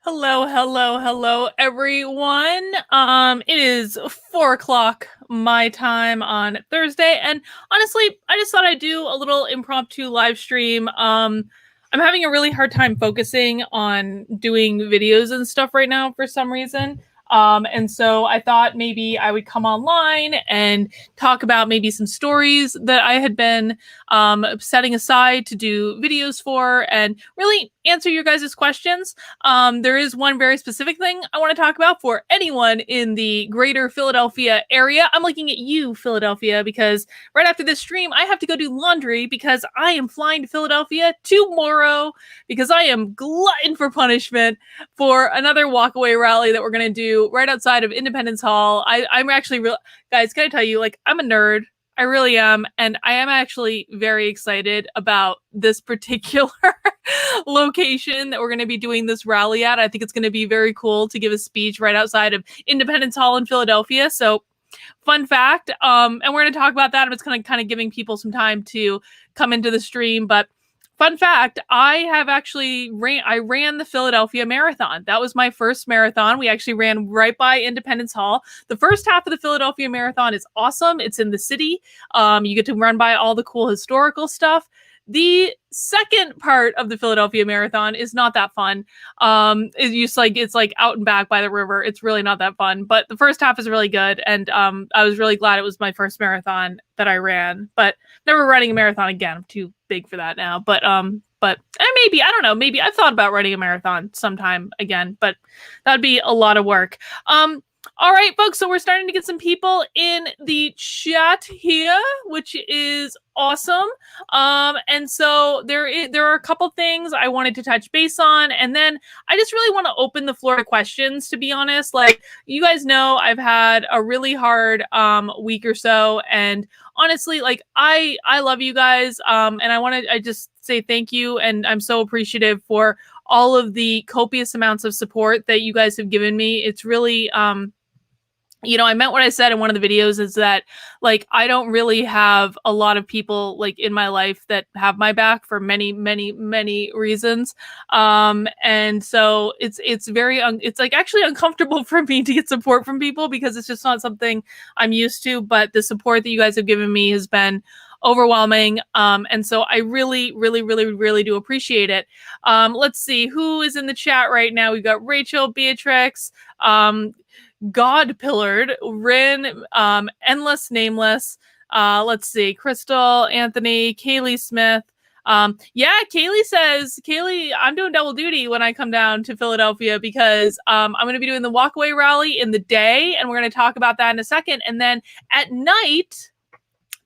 Hello, hello, hello, everyone. It is 4 o'clock my time on Thursday, and honestly, I just thought I'd do a little impromptu live stream. I'm having a really hard time focusing on doing videos and stuff right now for some reason. And so I thought maybe I would come online and talk about maybe some stories that I had been setting aside to do videos for and really answer your guys' questions. There is one very specific thing I want to talk about for anyone in the greater Philadelphia area. I'm looking at you, Philadelphia, because right after this stream, I have to go do laundry because I am flying to Philadelphia tomorrow because I am glutton for punishment for another walkaway rally that we're going to do right outside of Independence Hall. I'm actually guys, can I tell you, like, I'm a nerd. I really am. And I am actually very excited about this particular location that we're going to be doing this rally at. I think it's going to be very cool to give a speech right outside of Independence Hall in Philadelphia. So fun fact. And we're going to talk about that. I'm just kind of giving people some time to come into the stream. But fun fact, I have actually ran the Philadelphia Marathon. That was my first marathon. We actually ran right by Independence Hall. The first half of the Philadelphia Marathon is awesome. It's in the city. You get to run by all the cool historical stuff. The second part of the Philadelphia Marathon is not that fun. It's like out and back by the river. It's really not that fun. But the first half is really good, and I was really glad it was my first marathon that I ran. But never running a marathon again. I'm too big for that now. But maybe, I don't know. Maybe I've thought about running a marathon sometime again. But that'd be a lot of work. All right, folks, so we're starting to get some people in the chat here, which is awesome. And so there are a couple things I wanted to touch base on, and then I just really want to open the floor to questions, to be honest. Like, you guys know, I've had a really hard week or so, and honestly, like, I love you guys, and I just say thank you, and I'm so appreciative for all of the copious amounts of support that you guys have given me. It's really I meant what I said in one of the videos, is that, like, I don't really have a lot of people, like, in my life that have my back for many, many, many reasons. And so it's very, it's like actually uncomfortable for me to get support from people because it's just not something I'm used to, but the support that you guys have given me has been overwhelming. And so I really, really, really, really do appreciate it. Let's see who is in the chat right now. We've got Rachel, Beatrix, God Pillared, Rin, Endless Nameless. Let's see, Crystal, Anthony, Kaylee Smith. Kaylee says, Kaylee, I'm doing double duty when I come down to Philadelphia because I'm going to be doing the Walkaway rally in the day, and we're going to talk about that in a second. And then at night,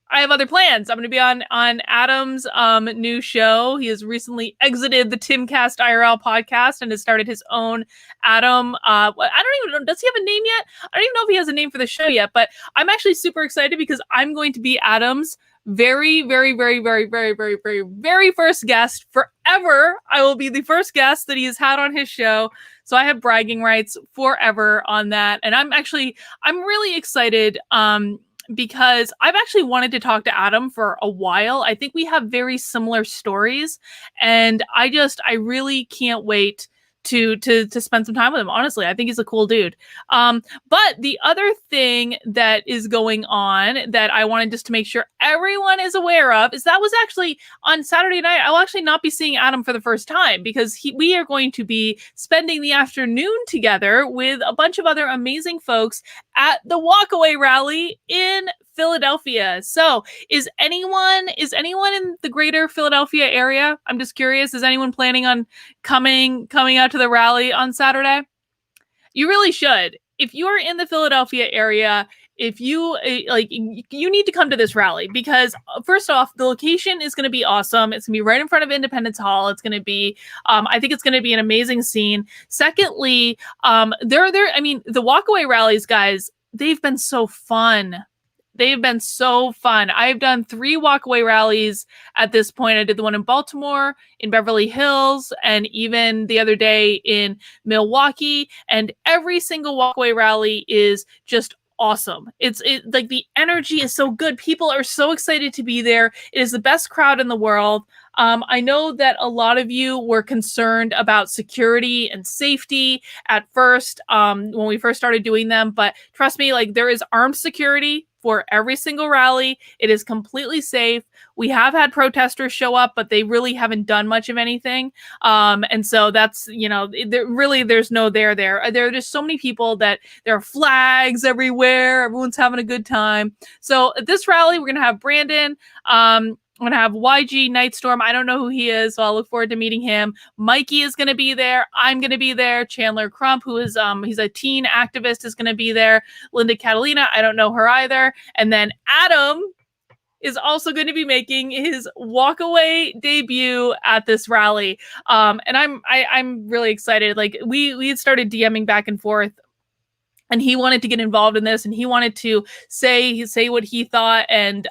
I have other plans. I'm going to be on Adam's new show. He has recently exited the Timcast IRL podcast and has started his own Adam. I don't even know. Does he have a name yet? I don't even know if he has a name for the show yet, but I'm actually super excited because I'm going to be Adam's very, very, very, very, very, very, very, very first guest forever. I will be the first guest that he has had on his show. So I have bragging rights forever on that. And I'm really excited. Because I've actually wanted to talk to Adam for a while. I think we have very similar stories, and I really can't wait to spend some time with him. Honestly, I think he's a cool dude. But the other thing that is going on that I wanted just to make sure everyone is aware of is that was actually on Saturday night. I'll actually not be seeing Adam for the first time because we are going to be spending the afternoon together with a bunch of other amazing folks at the Walkaway rally in Philadelphia. So is anyone in the greater Philadelphia area? I'm just curious. Is anyone planning on coming out to the rally on Saturday? You really should. If you're in the Philadelphia area, if you you need to come to this rally because first off, the location is going to be awesome. It's going to be right in front of Independence Hall. It's going to be, I think it's going to be an amazing scene. Secondly, the Walkaway rallies, guys, they've been so fun. They've been so fun. I've done 3 walkaway rallies at this point. I did the one in Baltimore, in Beverly Hills, and even the other day in Milwaukee. And every single walkaway rally is just awesome. It's like the energy is so good. People are so excited to be there. It is the best crowd in the world. I know that a lot of you were concerned about security and safety at first when we first started doing them, but trust me, like there is armed security for every single rally. It is completely safe. We have had protesters show up, but they really haven't done much of anything. And so that's, there's no there. There are just so many people that there are flags everywhere. Everyone's having a good time. So at this rally, we're going to have Brandon. I'm going to have YG Nightstorm. I don't know who he is, so I'll look forward to meeting him. Mikey is going to be there. I'm going to be there. Chandler Crump, who is he's a teen activist, is going to be there. Linda Catalina, I don't know her either. And then Adam is also going to be making his Walkaway debut at this rally. And I'm really excited. Like we had started DMing back and forth, and he wanted to get involved in this, and he wanted to say what he thought. And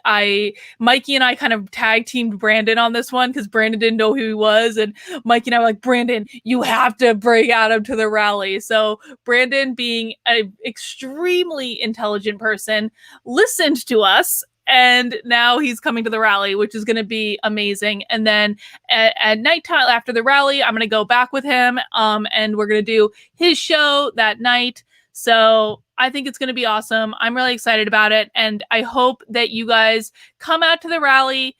Mikey and I kind of tag teamed Brandon on this one because Brandon didn't know who he was. And Mikey and I were like, Brandon, you have to bring Adam to the rally. So Brandon, being an extremely intelligent person, listened to us. And now he's coming to the rally, which is going to be amazing. And then at nighttime after the rally, I'm going to go back with him. And we're going to do his show that night. So I think it's going to be awesome. I'm really excited about it. And I hope that you guys come out to the rally,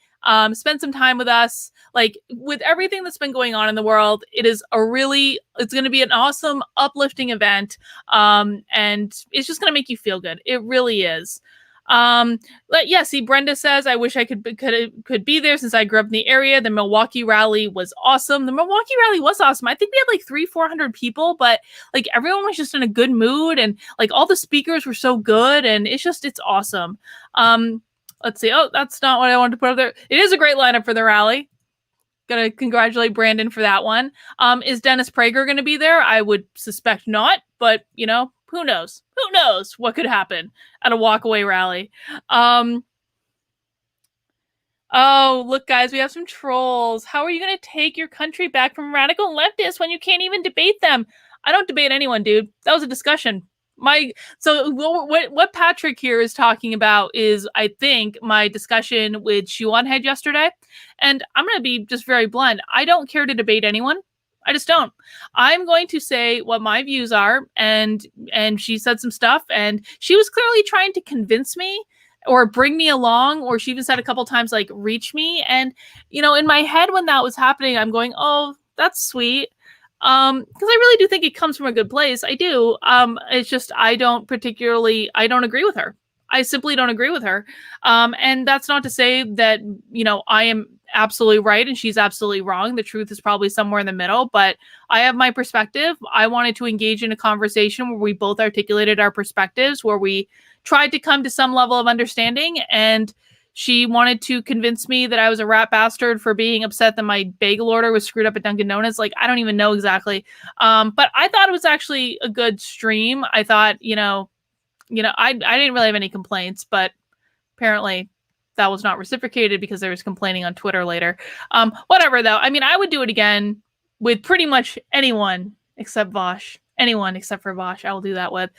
spend some time with us. Like with everything that's been going on in the world, it's going to be an awesome, uplifting event. And it's just going to make you feel good. It really is. But yeah, see, Brenda says, I wish I could be there since I grew up in the area. The Milwaukee rally was awesome. I think we had like 300-400 people, but like everyone was just in a good mood, and like all the speakers were so good, and it's awesome. Let's see. Oh, that's not what I wanted to put up there. It is a great lineup for the rally. Gotta congratulate Brandon for that one. Is Dennis Prager going to be there? I would suspect not, but who knows? Who knows what could happen at a Walkaway rally? Oh, look, guys, we have some trolls. How are you going to take your country back from radical leftists when you can't even debate them? I don't debate anyone, dude. That was a discussion. So what Patrick here is talking about is, I think, my discussion with Shuan Head yesterday. And I'm going to be just very blunt. I don't care to debate anyone. I just don't. I'm going to say what my views are, and she said some stuff, and she was clearly trying to convince me or bring me along, or she even said a couple times, like, reach me. And, in my head when that was happening, I'm going, oh, that's sweet. Because I really do think it comes from a good place. I do. It's just I don't agree with her. I simply don't agree with her. And that's not to say that, I am absolutely right and she's absolutely wrong. The truth is probably somewhere in the middle, but I have my perspective. I wanted to engage in a conversation where we both articulated our perspectives, where we tried to come to some level of understanding, and she wanted to convince me that I was a rat bastard for being upset that my bagel order was screwed up at Dunkin' Donuts. Like, I don't even know exactly. But I thought it was actually a good stream. I thought, I didn't really have any complaints, but apparently that was not reciprocated because there was complaining on Twitter later. Whatever, though. I mean, I would do it again with pretty much anyone except Vosh. Anyone except for Vosh, I will do that with.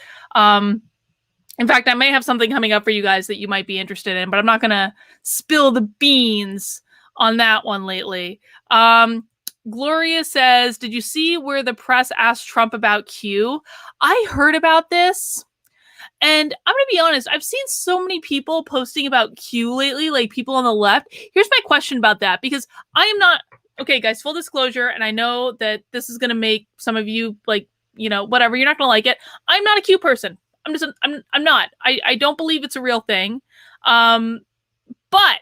In fact, I may have something coming up for you guys that you might be interested in, but I'm not going to spill the beans on that one lately. Gloria says, did you see where the press asked Trump about Q? I heard about this. And I'm going to be honest, I've seen so many people posting about Q lately, like people on the left. Here's my question about that, because I am not, okay, guys, full disclosure, and I know that this is going to make some of you, like, whatever, you're not going to like it. I'm not a Q person. I'm not. I don't believe it's a real thing. But.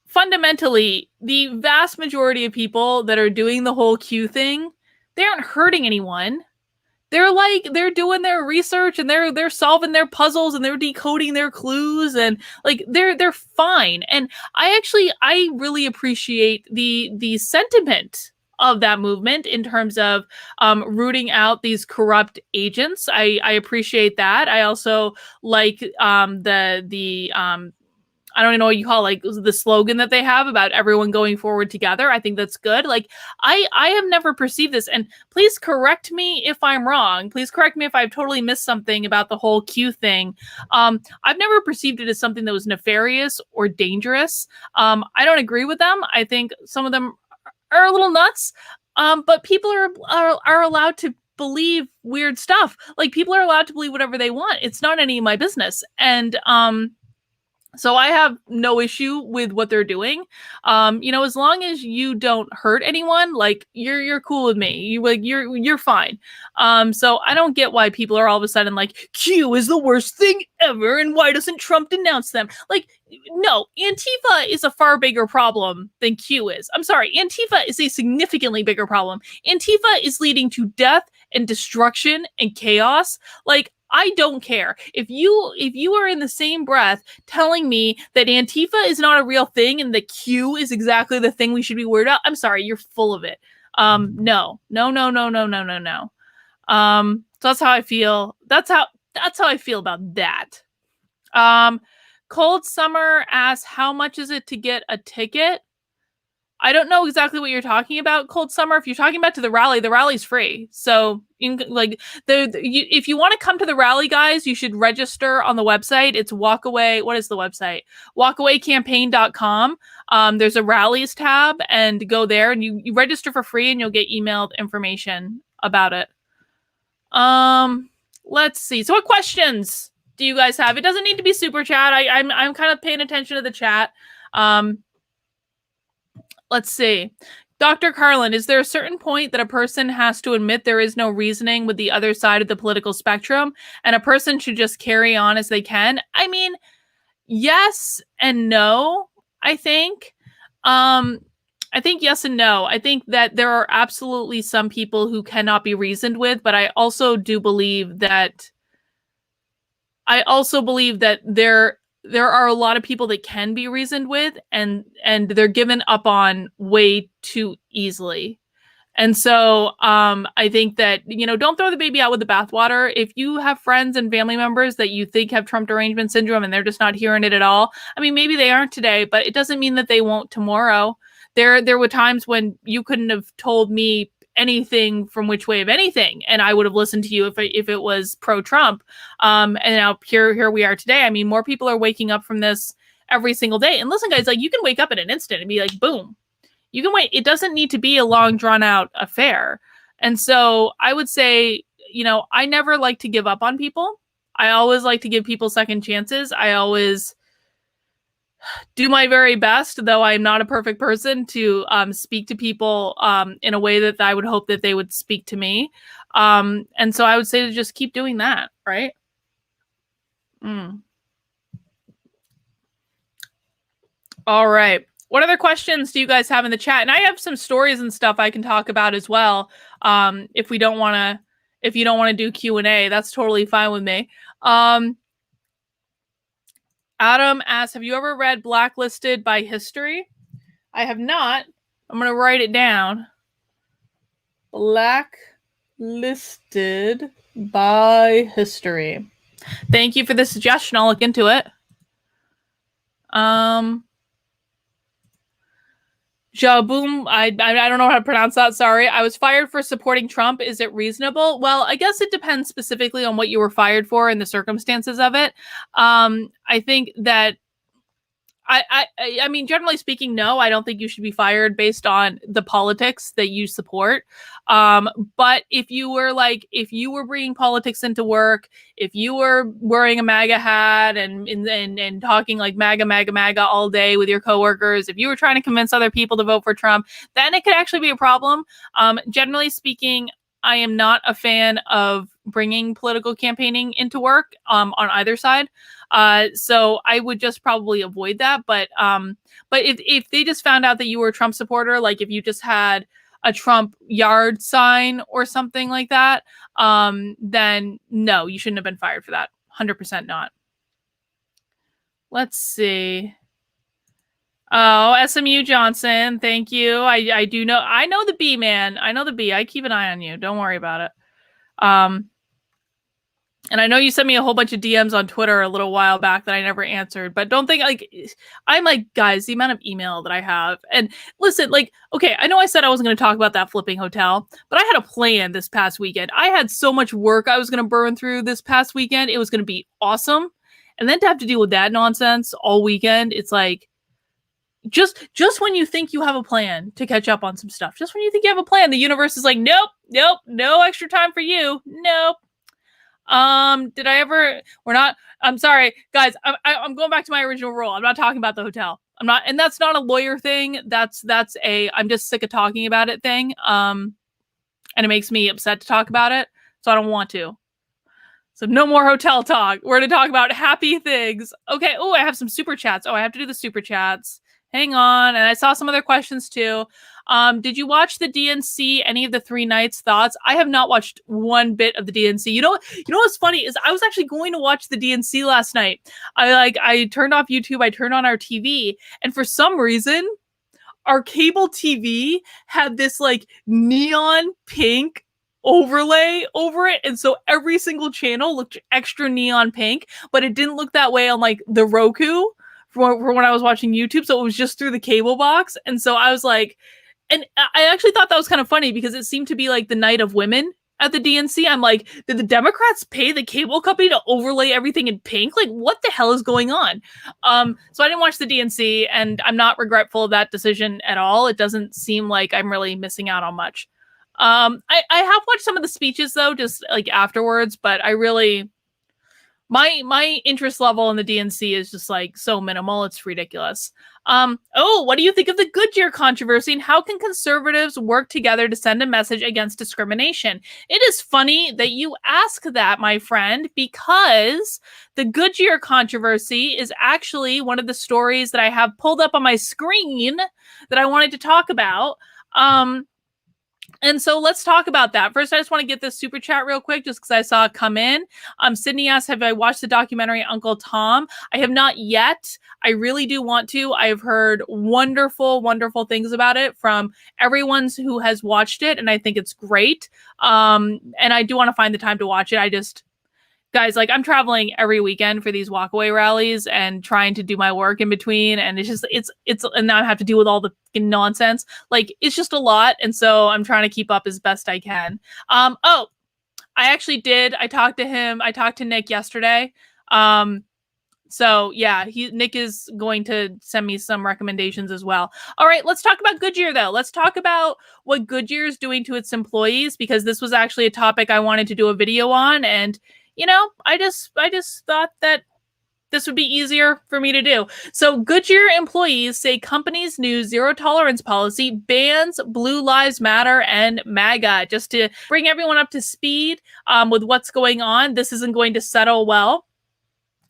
Fundamentally, the vast majority of people that are doing the whole Q thing, they aren't hurting anyone. They're doing their research, and they're solving their puzzles, and they're decoding their clues, and like they're fine. And I really appreciate the sentiment of that movement in terms of rooting out these corrupt agents. I appreciate that. I also like I don't even know what you call it, like the slogan that they have about everyone going forward together. I think that's good. Like I have never perceived this, and please correct me if I'm wrong. Please correct me if I've totally missed something about the whole Q thing. I've never perceived it as something that was nefarious or dangerous. I don't agree with them. I think some of them are a little nuts. But people are allowed to believe weird stuff. Like people are allowed to believe whatever they want. It's not any of my business. And so I have no issue with what they're doing. As long as you don't hurt anyone, like you're cool with me. You're fine. So I don't get why people are all of a sudden like Q is the worst thing ever, and why doesn't Trump denounce them? Like, no, Antifa is a far bigger problem than Q is. I'm sorry, Antifa is a significantly bigger problem. Antifa is leading to death and destruction and chaos. Like, I don't care. If you are in the same breath telling me that Antifa is not a real thing and the Q is exactly the thing we should be worried about, I'm sorry, you're full of it. No. So that's how I feel. That's how I feel about that. Cold Summer asks, how much is it to get a ticket? I don't know exactly what you're talking about, Cold Summer. If you're talking about to the rally's free. So, if you want to come to the rally, guys, you should register on the website. It's Walkaway. What is the website? Walkawaycampaign.com. There's a rallies tab, and go there, and you register for free, and you'll get emailed information about it. Let's see. So, what questions do you guys have? It doesn't need to be super chat. I'm kind of paying attention to the chat. Let's see. Dr. Carlin, is there a certain point that a person has to admit there is no reasoning with the other side of the political spectrum, and a person should just carry on as they can? I mean, yes and no, I think. I think yes and no. I think that there are absolutely some people who cannot be reasoned with, but I also believe that there are a lot of people that can be reasoned with, and they're given up on way too easily. And so I think that, don't throw the baby out with the bathwater. If you have friends and family members that you think have Trump derangement syndrome and they're just not hearing it at all, I mean, maybe they aren't today, but it doesn't mean that they won't tomorrow. There were times when you couldn't have told me anything from which way of anything, and I would have listened to you if it was pro-Trump. And now here we are today. I mean, more people are waking up from this every single day. And listen, guys, like, you can wake up in an instant and be like, boom. You can wait. It doesn't need to be a long, drawn out affair. And so I would say, I never like to give up on people. I always like to give people second chances. I always do my very best, though I'm not a perfect person, to speak to people in a way that I would hope that they would speak to me. And so I would say to just keep doing that, right? All right. What other questions do you guys have in the chat? And I have some stories and stuff I can talk about as well. If you don't want to do Q&A, that's totally fine with me. Adam asks, have you ever read Blacklisted by History? I have not. I'm going to write it down. Blacklisted by History. Thank you for the suggestion. I'll look into it. Jaboom, I don't know how to pronounce that. Sorry. I was fired for supporting Trump. Is it reasonable? Well, I guess it depends specifically on what you were fired for and the circumstances of it. I think that I mean, generally speaking, no, I don't think you should be fired based on the politics that you support. But if you were bringing politics into work, if you were wearing a MAGA hat and talking like MAGA all day with your coworkers, if you were trying to convince other people to vote for Trump, then it could actually be a problem. Generally speaking, I am not a fan of bringing political campaigning into work on either side. So I would just probably avoid that. But if they just found out that you were a Trump supporter, like if you just had a Trump yard sign or something like that, then no, you shouldn't have been fired for that. 100% not. Let's see. Oh, SMU Johnson, thank you. I know the B, man. I know the B. I keep an eye on you. Don't worry about it. And I know you sent me a whole bunch of DMs on Twitter a little while back that I never answered, but don't think like I'm like, guys, the amount of email that I have. And listen, like, okay, I know I said I wasn't going to talk about that flipping hotel, but I had a plan this past weekend. I had so much work I was going to burn through this past weekend. It was going to be awesome. And then to have to deal with that nonsense all weekend, it's like, just when you think you have a plan to catch up on some stuff, just when you think you have a plan, the universe is like, nope, no extra time for you. Nope. Did I ever? I'm sorry, guys. I'm going back to my original rule. I'm not talking about the hotel. I'm not, and that's not a lawyer thing. That's I'm just sick of talking about it thing. And it makes me upset to talk about it, so I don't want to. So no more hotel talk. We're going to talk about happy things. Okay. Oh, I have some super chats. Oh, I have to do the super chats. Hang on. And I saw some other questions too. Did you watch the DNC? Any of the 3 nights? Thoughts? I have not watched one bit of the DNC. You know what's funny is I was actually going to watch the DNC last night. I turned off YouTube. I turned on our TV, and for some reason, our cable TV had this like neon pink overlay over it, and so every single channel looked extra neon pink, but it didn't look that way on like the Roku for when I was watching YouTube, so it was just through the cable box. And so I was like, and I actually thought that was kind of funny because it seemed to be like the night of women at the DNC. I'm like, did the Democrats pay the cable company to overlay everything in pink? Like, what the hell is going on? So I didn't watch the DNC, and I'm not regretful of that decision at all. It doesn't seem like I'm really missing out on much. I have watched some of the speeches though, just like afterwards, but I really, my interest level in the DNC is just like so minimal. It's ridiculous. Oh, what do you think of the Goodyear controversy, and how can conservatives work together to send a message against discrimination? It is funny that you ask that, my friend, because the Goodyear controversy is actually one of the stories that I have pulled up on my screen that I wanted to talk about. And so let's talk about that. First, I just want to get this super chat real quick, just because I saw it come in. Sydney asked, have I watched the documentary Uncle Tom? I have not yet. I really do want to. I have heard wonderful, wonderful things about it from everyone who has watched it, and I think it's great. And I do want to find the time to watch it. Guys, like, I'm traveling every weekend for these Walkaway rallies and trying to do my work in between. And it's and now I have to deal with all the nonsense. Like, it's just a lot. And so I'm trying to keep up as best I can. I actually did. I talked to him. I talked to Nick yesterday. So yeah, Nick is going to send me some recommendations as well. All right, let's talk about Goodyear though. Let's talk about what Goodyear is doing to its employees, because this was actually a topic I wanted to do a video on. And I just thought that this would be easier for me to do. So Goodyear employees say company's new zero tolerance policy bans Blue Lives Matter and MAGA. Just to bring everyone up to speed with what's going on, this isn't going to settle well.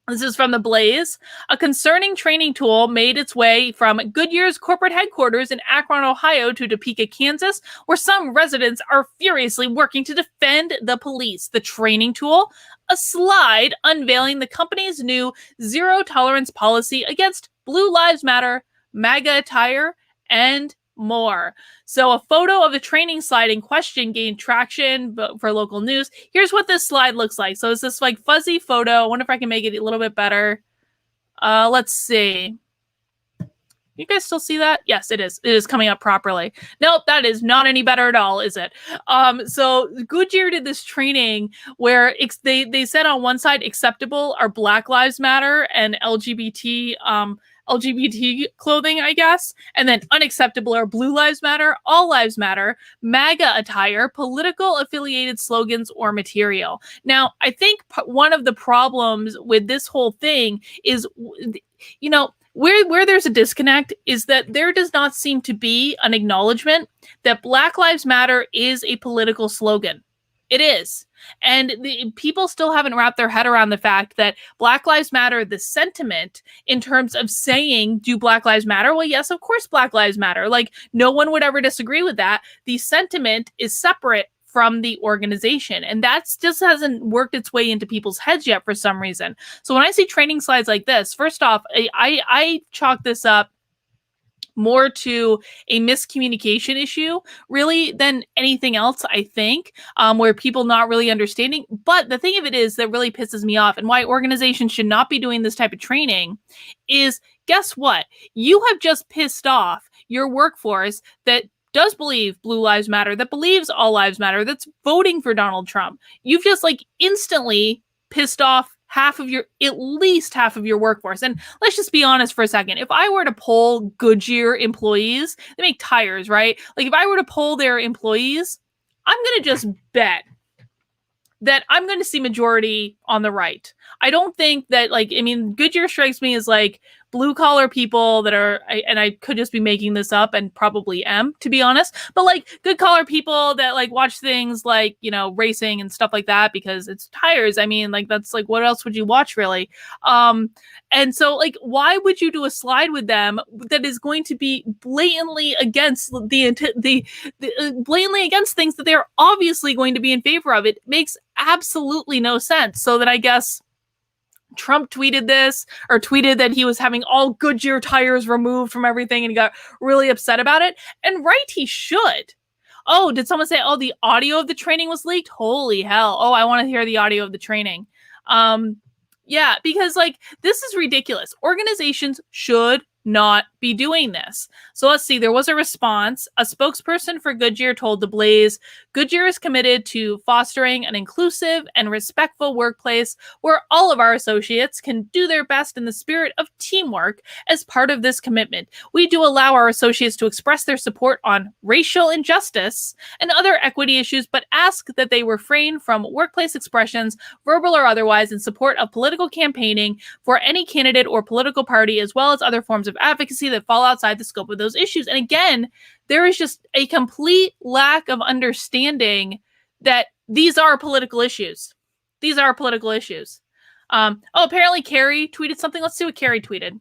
This is from The Blaze. A concerning training tool made its way from Goodyear's corporate headquarters in Akron, Ohio to Topeka, Kansas, where some residents are furiously working to defend the police. The training tool, a slide unveiling the company's new zero tolerance policy against Blue Lives Matter, MAGA attire, and more. So a photo of the training slide in question gained traction for local news. Here's what this slide looks like. So it's this like fuzzy photo. I wonder if I can make it a little bit better. Let's see. You guys still see that? Yes, it is. It is coming up properly. Nope, that is not any better at all, is it? So Goodyear did this training where they said on one side acceptable are Black Lives Matter and LGBT clothing, I guess. And then unacceptable are Blue Lives Matter, All Lives Matter, MAGA attire, political affiliated slogans, or material. Now, I think one of the problems with this whole thing is, where there's a disconnect is that there does not seem to be an acknowledgement that Black Lives Matter is a political slogan. It is. And people still haven't wrapped their head around the fact that Black Lives Matter, the sentiment in terms of saying, do Black Lives Matter? Well, yes, of course, Black Lives Matter. Like, no one would ever disagree with that. The sentiment is separate from the organization. And that just hasn't worked its way into people's heads yet for some reason. So when I see training slides like this, first off, I chalk this up more to a miscommunication issue really than anything else, I think, where people not really understanding. But the thing of it is that really pisses me off and why organizations should not be doing this type of training is, guess what? You have just pissed off your workforce that does believe Blue Lives Matter, that believes all lives matter, that's voting for Donald Trump. You've just like instantly pissed off at least half of your workforce. And let's just be honest for a second. If I were to poll Goodyear employees, they make tires, right? Like if I were to poll their employees, I'm going to just bet that I'm going to see majority on the right. I don't think that Goodyear strikes me as like blue collar people that are, and I could just be making this up and probably am, to be honest, but like good collar people that like watch things like, racing and stuff like that because it's tires. I mean, like that's like, what else would you watch really? And so like, why would you do a slide with them that is going to be blatantly against blatantly against things that they're obviously going to be in favor of? It makes absolutely no sense. So that I guess Trump tweeted this or tweeted that he was having all Goodyear tires removed from everything and he got really upset about it. And right, he should. Oh, did someone say, the audio of the training was leaked? Holy hell. Oh, I want to hear the audio of the training. Yeah, because like this is ridiculous. Organizations should not be doing this. So let's see, there was a response. A spokesperson for Goodyear told The Blaze, Goodyear is committed to fostering an inclusive and respectful workplace where all of our associates can do their best in the spirit of teamwork. As part of this commitment, we do allow our associates to express their support on racial injustice and other equity issues, but ask that they refrain from workplace expressions, verbal or otherwise, in support of political campaigning for any candidate or political party, as well as other forms of advocacy that fall outside the scope of those issues. And again, there is just a complete lack of understanding that these are political issues. These are political issues. Apparently Carrie tweeted something. Let's see what Carrie tweeted.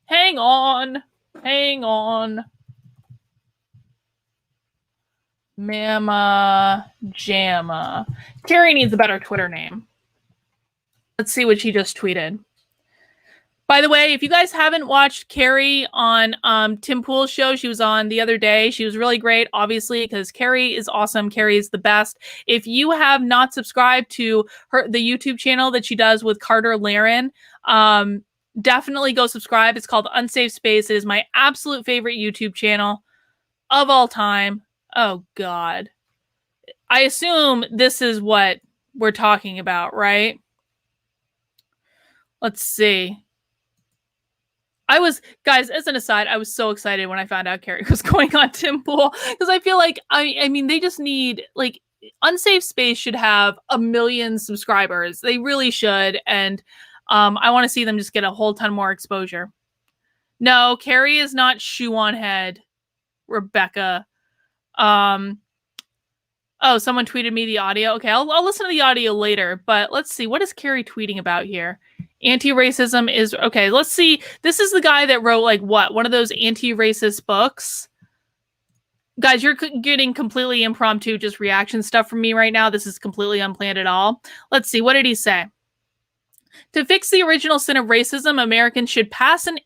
Hang on. Mama Jamma. Carrie needs a better Twitter name. Let's see what she just tweeted. By the way, if you guys haven't watched Carrie on Tim Pool's show, she was on the other day. She was really great, obviously, because Carrie is awesome. Carrie is the best. If you have not subscribed to the YouTube channel that she does with Carter Laren, definitely go subscribe. It's called Unsafe Space. It is my absolute favorite YouTube channel of all time. Oh, God. I assume this is what we're talking about, right? Let's see. Guys, as an aside, I was so excited when I found out Carrie was going on Tim Pool because I feel like, I mean, they just need, like, Unsafe Space should have 1 million subscribers. They really should. And I want to see them just get a whole ton more exposure. No, Carrie is not shoe on head, Rebecca. Someone tweeted me the audio. Okay, I'll listen to the audio later, but let's see. What is Carrie tweeting about here? Anti-racism is... Okay, let's see. This is the guy that wrote, like, what? One of those anti-racist books? Guys, you're getting completely impromptu just reaction stuff from me right now. This is completely unplanned at all. Let's see. What did he say? To fix the original sin of racism, Americans should pass an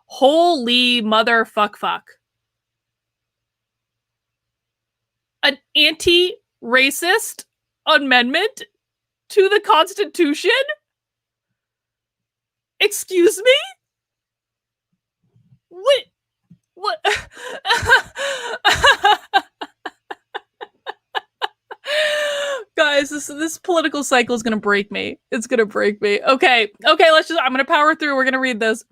holy motherfuck. An anti-racist amendment to the Constitution? Excuse me? What? Guys, this political cycle is going to break me. It's going to break me. Okay, I'm going to power through. We're going to read this.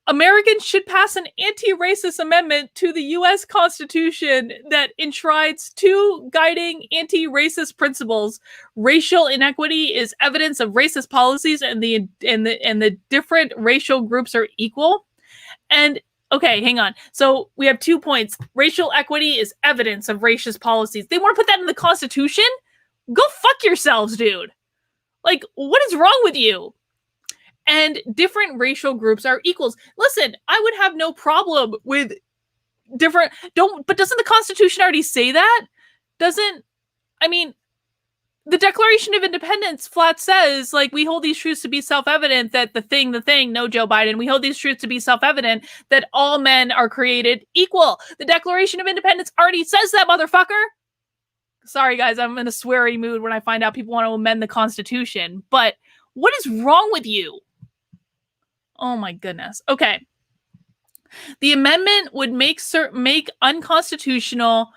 Americans should pass an anti-racist amendment to the U.S. Constitution that enshrines 2 guiding anti-racist principles. Racial inequity is evidence of racist policies, and the different racial groups are equal. And okay, hang on. So we have 2 points. Racial equity is evidence of racist policies. They want to put that in the Constitution? Go fuck yourselves, dude. Like, what is wrong with you? And different racial groups are equals. Listen, I would have no problem with but doesn't the Constitution already say that? The Declaration of Independence flat says, like, we hold these truths to be self-evident that the thing, no, Joe Biden, we hold these truths to be self-evident that all men are created equal. The Declaration of Independence already says that, motherfucker. Sorry, guys, I'm in a sweary mood when I find out people want to amend the Constitution, but what is wrong with you? Oh my goodness. Okay. The amendment would make unconstitutional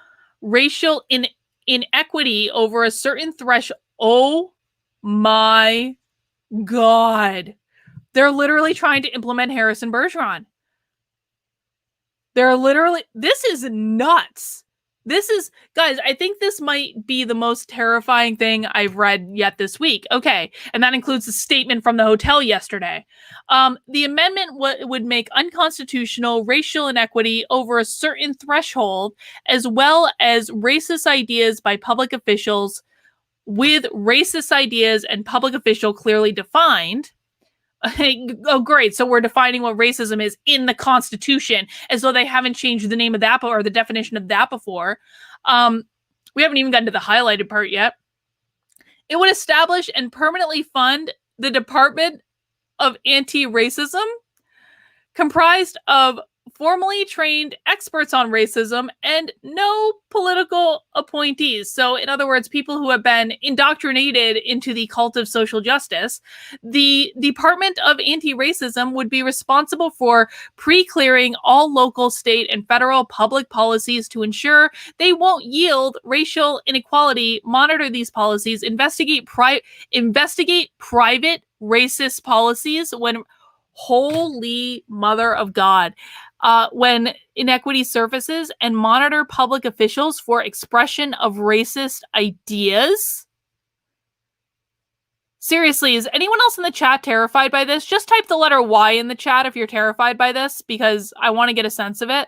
racial inequity over a certain threshold. Oh my God. They're literally trying to implement Harrison Bergeron. This is nuts. Guys, I think this might be the most terrifying thing I've read yet this week. Okay, and that includes the statement from the hotel yesterday. The amendment would make unconstitutional racial inequity over a certain threshold, as well as racist ideas by public officials, with racist ideas and public official clearly defined. Oh, great. So we're defining what racism is in the Constitution, as though they haven't changed the name of that or the definition of that before. We haven't even gotten to the highlighted part yet. It would establish and permanently fund the Department of Anti-Racism, comprised of formally trained experts on racism and no political appointees. So, in other words, people who have been indoctrinated into the cult of social justice. The Department of Anti-Racism would be responsible for pre-clearing all local, state, and federal public policies to ensure they won't yield racial inequality, monitor these policies, investigate private racist policies when holy mother of God. When inequity surfaces, and monitor public officials for expression of racist ideas. Seriously, is anyone else in the chat terrified by this? Just type the letter Y in the chat if you're terrified by this, because I want to get a sense of it.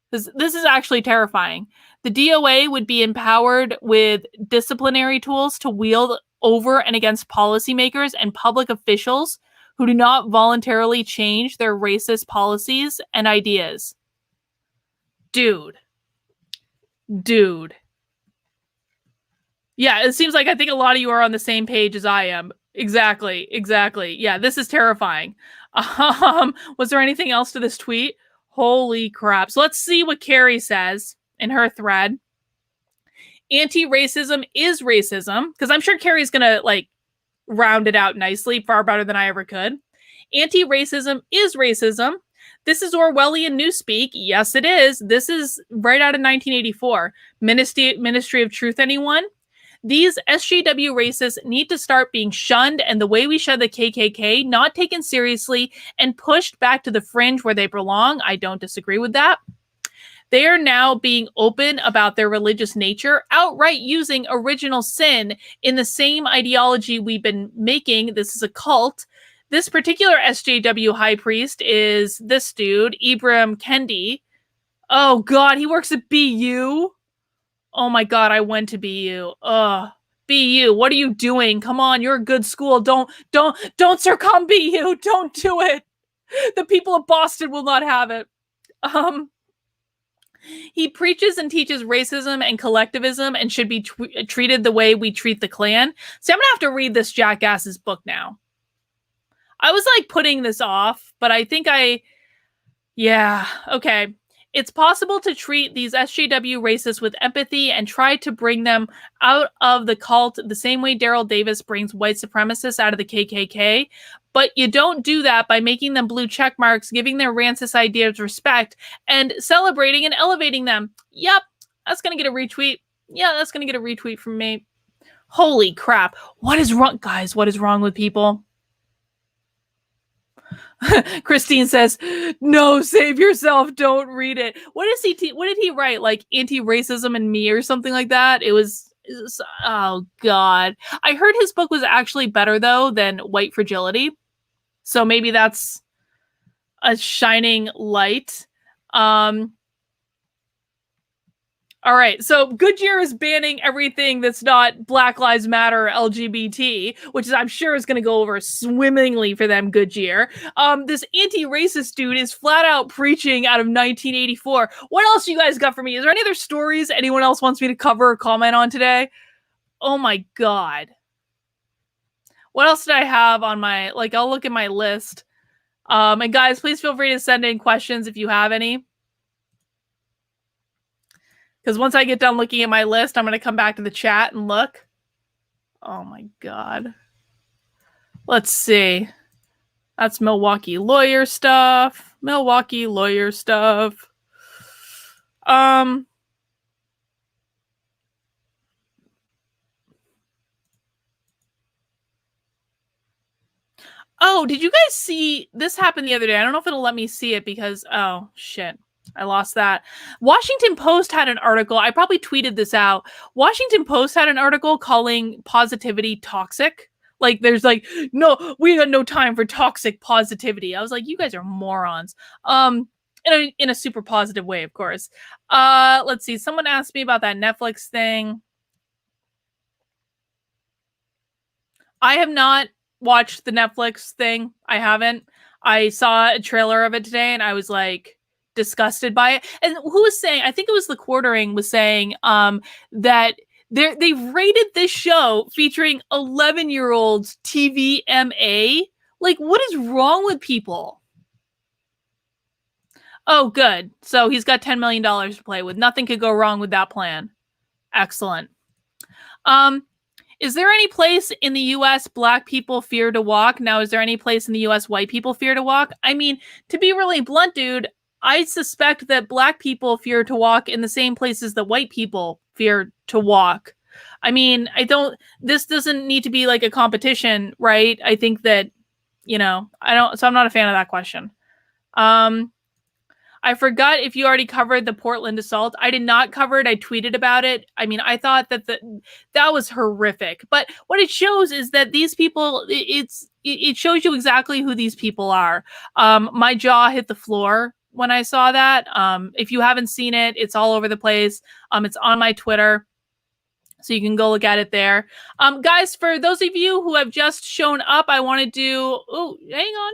This is actually terrifying. The DOA would be empowered with disciplinary tools to wield over and against policymakers and public officials who do not voluntarily change their racist policies and ideas. Dude. Yeah, it seems like I think a lot of you are on the same page as I am. Exactly. Yeah, this is terrifying. Was there anything else to this tweet? Holy crap. So let's see what Carrie says in her thread. Anti-racism is racism, because I'm sure Carrie's going to, like, round it out nicely, far better than I ever could. Anti-racism is racism. This is Orwellian newspeak. Yes, it is. This is right out of 1984. Ministry of Truth, anyone? These SJW racists need to start being shunned, and the way we shun the KKK, not taken seriously and pushed back to the fringe where they belong. I don't disagree with that. They are now being open about their religious nature, outright using original sin in the same ideology we've been making. This is a cult. This particular SJW high priest is this dude, Ibram Kendi. Oh God, he works at BU. Oh my God, I went to BU. Ugh. BU, what are you doing? Come on, you're a good school. Don't succumb, BU. Don't do it. The people of Boston will not have it. He preaches and teaches racism and collectivism and should be treated the way we treat the Klan. See, I'm going to have to read this jackass's book now. I was like putting this off, but I think yeah, okay. It's possible to treat these SJW racists with empathy and try to bring them out of the cult the same way Daryl Davis brings white supremacists out of the KKK. But you don't do that by making them blue check marks, giving their racist ideas respect, and celebrating and elevating them. Yep, that's going to get a retweet. Yeah, that's going to get a retweet from me. Holy crap. What is wrong? Guys, what is wrong with people? Christine says, no, save yourself. Don't read it. What did he write? Like anti-racism and me or something like that? It was, oh God. I heard his book was actually better though than White Fragility. So maybe that's a shining light. All right, so Goodyear is banning everything that's not Black Lives Matter or LGBT, which is, I'm sure is going to go over swimmingly for them, Goodyear. This anti-racist dude is flat out preaching out of 1984. What else you guys got for me? Is there any other stories anyone else wants me to cover or comment on today? oh my God. What else did I have on my, like, I'll look at my list. And guys, please feel free to send in questions if you have any. Because once I get done looking at my list, I'm going to come back to the chat and look. Oh my God. Let's see. That's Milwaukee lawyer stuff. Milwaukee lawyer stuff. Oh, did you guys see this happened the other day? I don't know if it'll let me see it because, oh shit, I lost that. Washington Post had an article. I probably tweeted this out. Washington Post had an article calling positivity toxic. Like, there's like, no, we got no time for toxic positivity. I was like, you guys are morons. In a super positive way, of course. Let's see. Someone asked me about that Netflix thing. I have not watched the Netflix thing. I haven't. I saw a trailer of it today and I was like disgusted by it. And who was saying, I think it was The Quartering was saying that they've rated this show featuring 11-year-olds TVMA. Like, what is wrong with people? Oh, good. So he's got $10 million to play with. Nothing could go wrong with that plan. Excellent. Is there any place in the U.S. Black people fear to walk? Now, is there any place in the U.S. white people fear to walk? I mean, to be really blunt, dude, I suspect that Black people fear to walk in the same places that white people fear to walk. I mean, this doesn't need to be like a competition, right? I think that, so I'm not a fan of that question. I forgot if you already covered the Portland assault. I did not cover it. I tweeted about it. I mean, I thought that that was horrific. But what it shows is that these people, it shows you exactly who these people are. My jaw hit the floor when I saw that. If you haven't seen it, it's all over the place. It's on my Twitter, so you can go look at it there. Guys, for those of you who have just shown up, I want to do. Oh, hang on.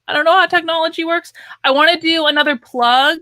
I don't know how technology works. I want to do another plug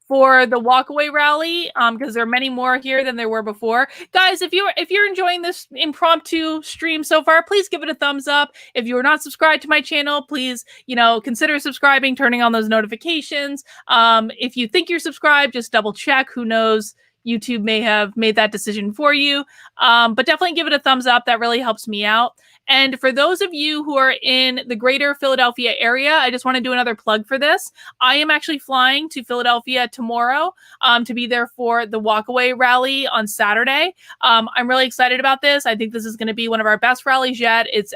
for the Walkaway rally because there are many more here than there were before. Guys, if you're enjoying this impromptu stream so far, please give it a thumbs up. If you are not subscribed to my channel, please, consider subscribing, turning on those notifications. If you think you're subscribed, just double check. Who knows? YouTube may have made that decision for you. But definitely give it a thumbs up. That really helps me out. And for those of you who are in the greater Philadelphia area, I just want to do another plug for this. I am actually flying to Philadelphia tomorrow to be there for the Walkaway rally on Saturday. I'm really excited about this. I think this is going to be one of our best rallies yet. It's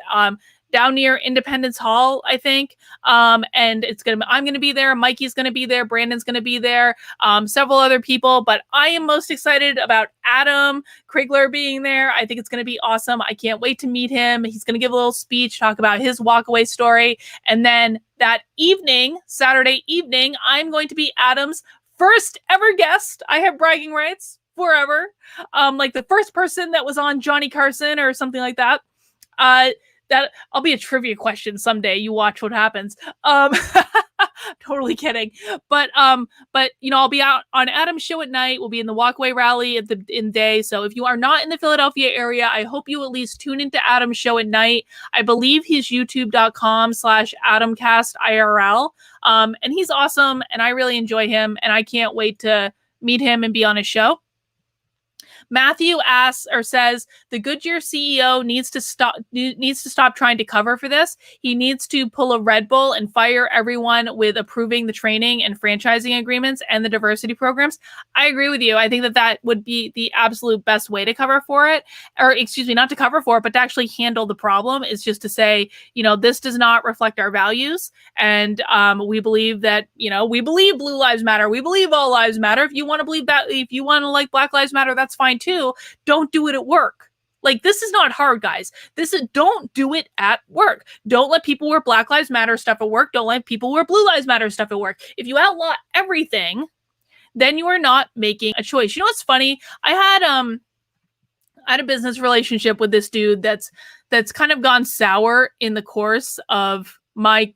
down near Independence Hall, I think. And I'm going to be there. Mikey's going to be there. Brandon's going to be there. Several other people, but I am most excited about Adam Krigler being there. I think it's going to be awesome. I can't wait to meet him. He's going to give a little speech, talk about his Walkaway story. And then that evening, Saturday evening, I'm going to be Adam's first ever guest. I have bragging rights forever. Like the first person that was on Johnny Carson or something like that. That I'll be a trivia question someday. You watch what happens. Totally kidding. But I'll be out on Adam's show at night. We'll be in the Walkaway rally in the day. So if you are not in the Philadelphia area, I hope you at least tune into Adam's show at night. I believe he's youtube.com/AdamcastIRL. And he's awesome and I really enjoy him and I can't wait to meet him and be on his show. Matthew asks or says the Goodyear CEO needs to stop trying to cover for this. He needs to pull a Red Bull and fire everyone with approving the training and franchising agreements and the diversity programs. I agree with you. I think that would be the absolute best way to cover for it, or excuse me, not to cover for it, but to actually handle the problem is just to say, this does not reflect our values. And we believe that, we believe Blue Lives Matter. We believe all lives matter. If you want to believe that, if you want to like Black Lives Matter, that's fine too. Don't do it at work. Like, this is not hard, guys. Don't do it at work. Don't let people wear Black Lives Matter stuff at work. Don't let people wear Blue Lives Matter stuff at work. If you outlaw everything, then you are not making a choice. You know what's funny? I had a business relationship with this dude that's kind of gone sour in the course of my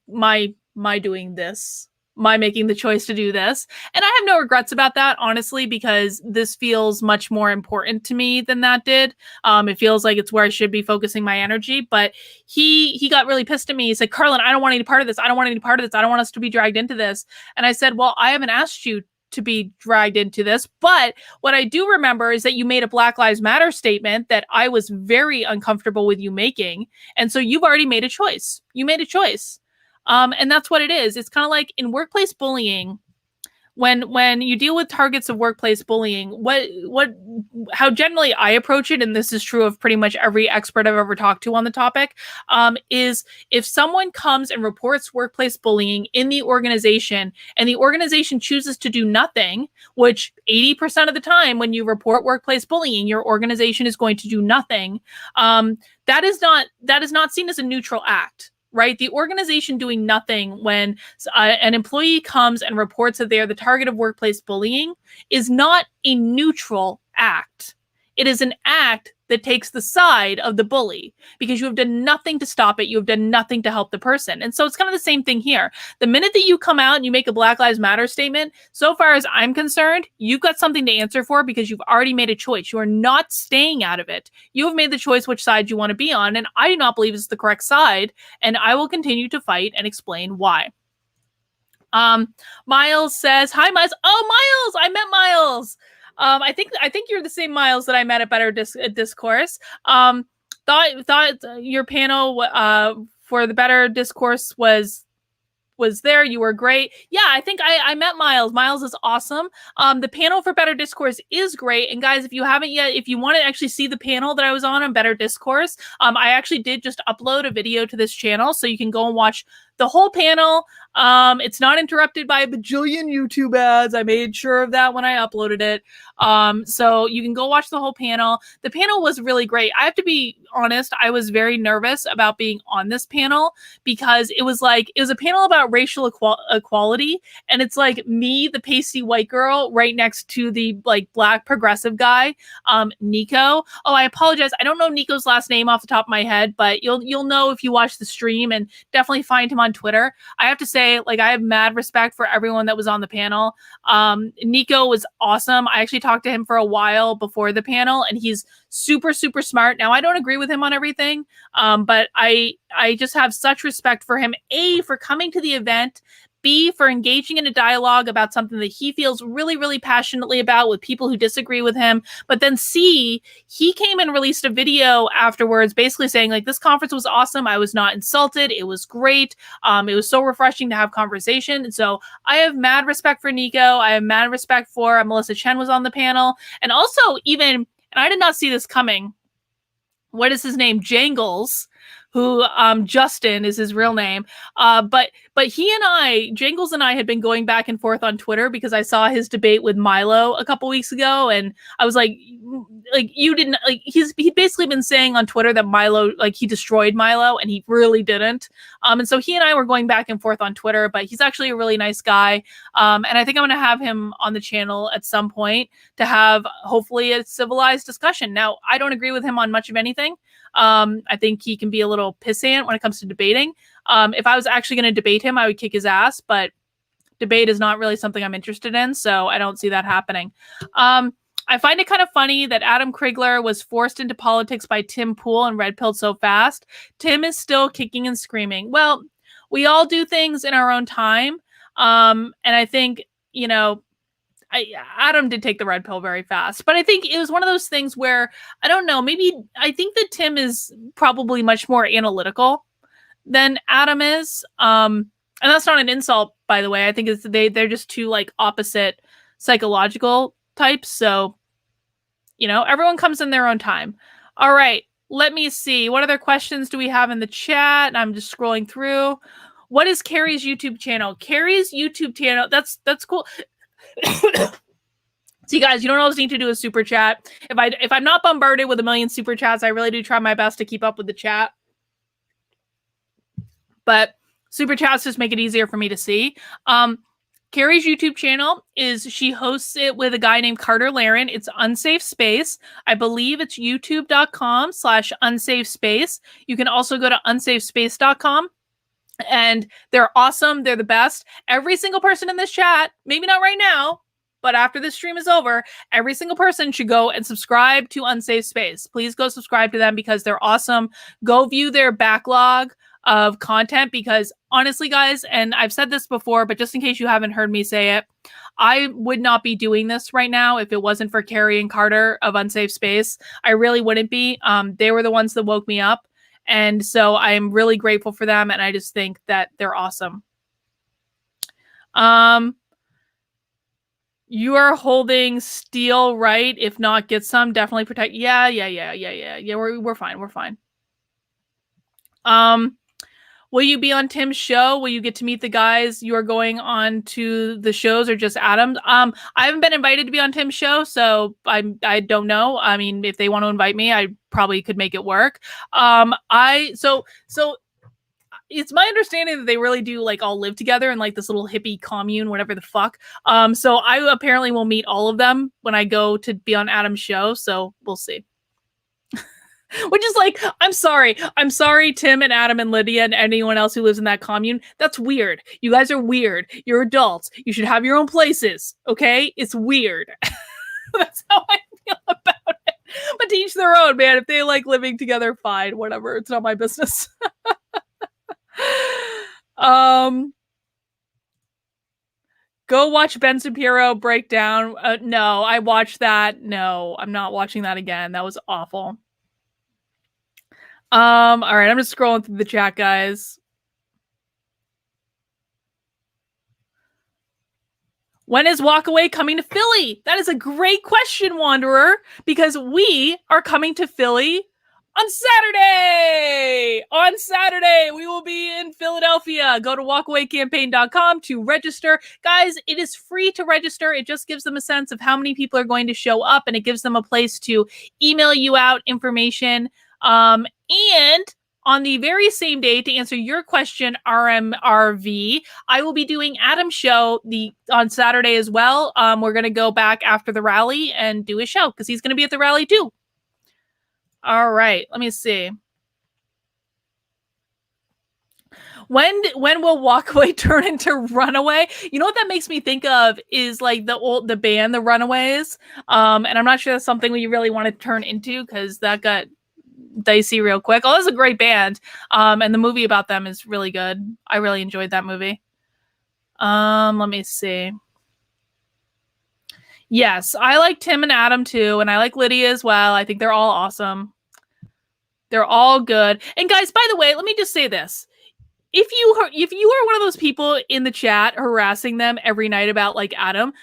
doing this. my making the choice to do this. And I have no regrets about that, honestly, because this feels much more important to me than that did. It feels like it's where I should be focusing my energy. But he got really pissed at me. He said, Carlin, I don't want any part of this. I don't want any part of this. I don't want us to be dragged into this. And I said, well, I haven't asked you to be dragged into this. But what I do remember is that you made a Black Lives Matter statement that I was very uncomfortable with you making. And so you've already made a choice. You made a choice. And that's what it is. It's kind of like in workplace bullying, when you deal with targets of workplace bullying, how generally I approach it, and this is true of pretty much every expert I've ever talked to on the topic, is if someone comes and reports workplace bullying in the organization and the organization chooses to do nothing, which 80% of the time when you report workplace bullying, your organization is going to do nothing, that is not seen as a neutral act. Right? The organization doing nothing when an employee comes and reports that they are the target of workplace bullying is not a neutral act. It is an act that takes the side of the bully because you have done nothing to stop it. You have done nothing to help the person. And so it's kind of the same thing here. The minute that you come out and you make a Black Lives Matter statement, so far as I'm concerned, you've got something to answer for because you've already made a choice. You are not staying out of it. You have made the choice which side you want to be on. And I do not believe it's the correct side. And I will continue to fight and explain why. Miles says, hi, Miles. Oh, Miles, I met Miles. I think you're the same Miles that I met at Better Discourse. Thought your panel for the Better Discourse was there. You were great. Yeah, I think I met Miles. Miles is awesome. The panel for Better Discourse is great. And guys, if you haven't yet, if you want to actually see the panel that I was on Better Discourse, I actually did just upload a video to this channel, so you can go and watch the whole panel. It's not interrupted by a bajillion YouTube ads. I made sure of that when I uploaded it. So you can go watch the whole panel. The panel was really great. I have to be honest, I was very nervous about being on this panel because it was a panel about racial equality. And it's like me, the pasty white girl, right next to the like black progressive guy, Nico. Oh, I apologize. I don't know Nico's last name off the top of my head, but you'll know if you watch the stream, and definitely find him on Twitter. I have to say, like, I have mad respect for everyone that was on the panel. Nico was awesome. I actually talked to him for a while before the panel, and he's super, super smart. Now, I don't agree with him on everything, but I just have such respect for him, A, for coming to the event, B, for engaging in a dialogue about something that he feels really, really passionately about with people who disagree with him. But then C, he came and released a video afterwards basically saying, like, this conference was awesome. I was not insulted. It was great. It was so refreshing to have conversation. And so I have mad respect for Nico. I have mad respect for Melissa Chen was on the panel. And also even, and I did not see this coming, what is his name? Jangles, who Justin is his real name. But Jangles and I had been going back and forth on Twitter because I saw his debate with Milo a couple weeks ago, and I was like you didn't, like, he'd basically been saying on Twitter that Milo, like, he destroyed Milo, and he really didn't. And so he and I were going back and forth on Twitter, but he's actually a really nice guy. And I think I'm going to have him on the channel at some point to have hopefully a civilized discussion. Now, I don't agree with him on much of anything. I think he can be a little pissant when it comes to debating. If I was actually going to debate him, I would kick his ass, but debate is not really something I'm interested in, so I don't see that happening. I find it kind of funny that Adam Krigler was forced into politics by Tim Pool and red-pilled so fast. Tim is still kicking and screaming. Well, we all do things in our own time. And I think, you know, Adam did take the red pill very fast, but I think it was one of those things where, I don't know, maybe I think that Tim is probably much more analytical than Adam is. And that's not an insult, by the way. I think they're just two like opposite psychological types. So, you know, everyone comes in their own time. All right. Let me see. What other questions do we have in the chat? I'm just scrolling through. What is Carrie's YouTube channel? Carrie's YouTube channel. That's cool. So you guys, you don't always need to do a super chat. If I'm not bombarded with a million super chats, I really do try my best to keep up with the chat. But super chats just make it easier for me to see. Carrie's YouTube channel she hosts it with a guy named Carter Laren. It's Unsafe Space. I believe it's youtube.com/unsafespace. You can also go to unsafespace.com. And they're awesome. They're the best. Every single person in this chat, maybe not right now, but after this stream is over, every single person should go and subscribe to Unsafe Space. Please go subscribe to them because they're awesome. Go view their backlog of content because honestly, guys, and I've said this before, but just in case you haven't heard me say it, I would not be doing this right now if it wasn't for Carrie and Carter of Unsafe Space. I really wouldn't be. They were the ones that woke me up. And so I'm really grateful for them. And I just think that they're awesome. You are holding steel, right? If not, get some. Definitely protect. Yeah. We're fine. We're fine. Will you be on Tim's show? Will you get to meet the guys you are going on to the shows or just Adam's? I haven't been invited to be on Tim's show, so I don't know. I mean, if they want to invite me, I probably could make it work. So it's my understanding that they really do like all live together in like this little hippie commune, whatever the fuck. So I apparently will meet all of them when I go to be on Adam's show, so we'll see. Which is like, I'm sorry, Tim and Adam and Lydia and anyone else who lives in that commune. That's weird. You guys are weird. You're adults. You should have your own places, okay? It's weird. That's how I feel about it. But to each their own, man. If they like living together, fine, whatever. It's not my business. Go watch Ben Shapiro breakdown. No, I watched that. No, I'm not watching that again. That was awful. All right, I'm just scrolling through the chat, guys. When is Walkaway coming to Philly? That is a great question, Wanderer, because we are coming to Philly on Saturday. On Saturday, we will be in Philadelphia. Go to walkawaycampaign.com to register. Guys, it is free to register. It just gives them a sense of how many people are going to show up, and it gives them a place to email you out information. And on the very same day, to answer your question, RMRV, I will be doing Adam's show on Saturday as well. We're going to go back after the rally and do a show because he's going to be at the rally too. All right, let me see. When will Walkaway turn into Runaway? You know what that makes me think of is like the band, the Runaways. And I'm not sure that's something we really want to turn into because that got dicey real quick. Oh, that's a great band. And the movie about them is really good. I really enjoyed that movie. Let me see. Yes, I like Tim and Adam too, and I like Lydia as well. I think they're all awesome. They're all good. And guys, by the way, let me just say this. If you are one of those people in the chat harassing them every night about like Adam,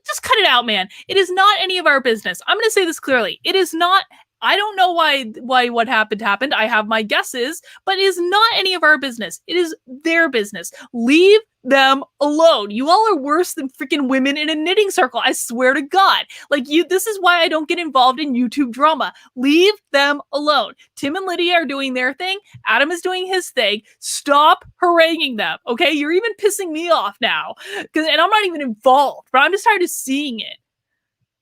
just cut it out, man. It is not any of our business. I'm going to say this clearly. It is not. I don't know why what happened. I have my guesses, but it is not any of our business. It is their business. Leave them alone. You all are worse than freaking women in a knitting circle. I swear to God. Like this is why I don't get involved in YouTube drama. Leave them alone. Tim and Lydia are doing their thing. Adam is doing his thing. Stop haranguing them. Okay. You're even pissing me off now. And I'm not even involved, but I'm just tired of seeing it.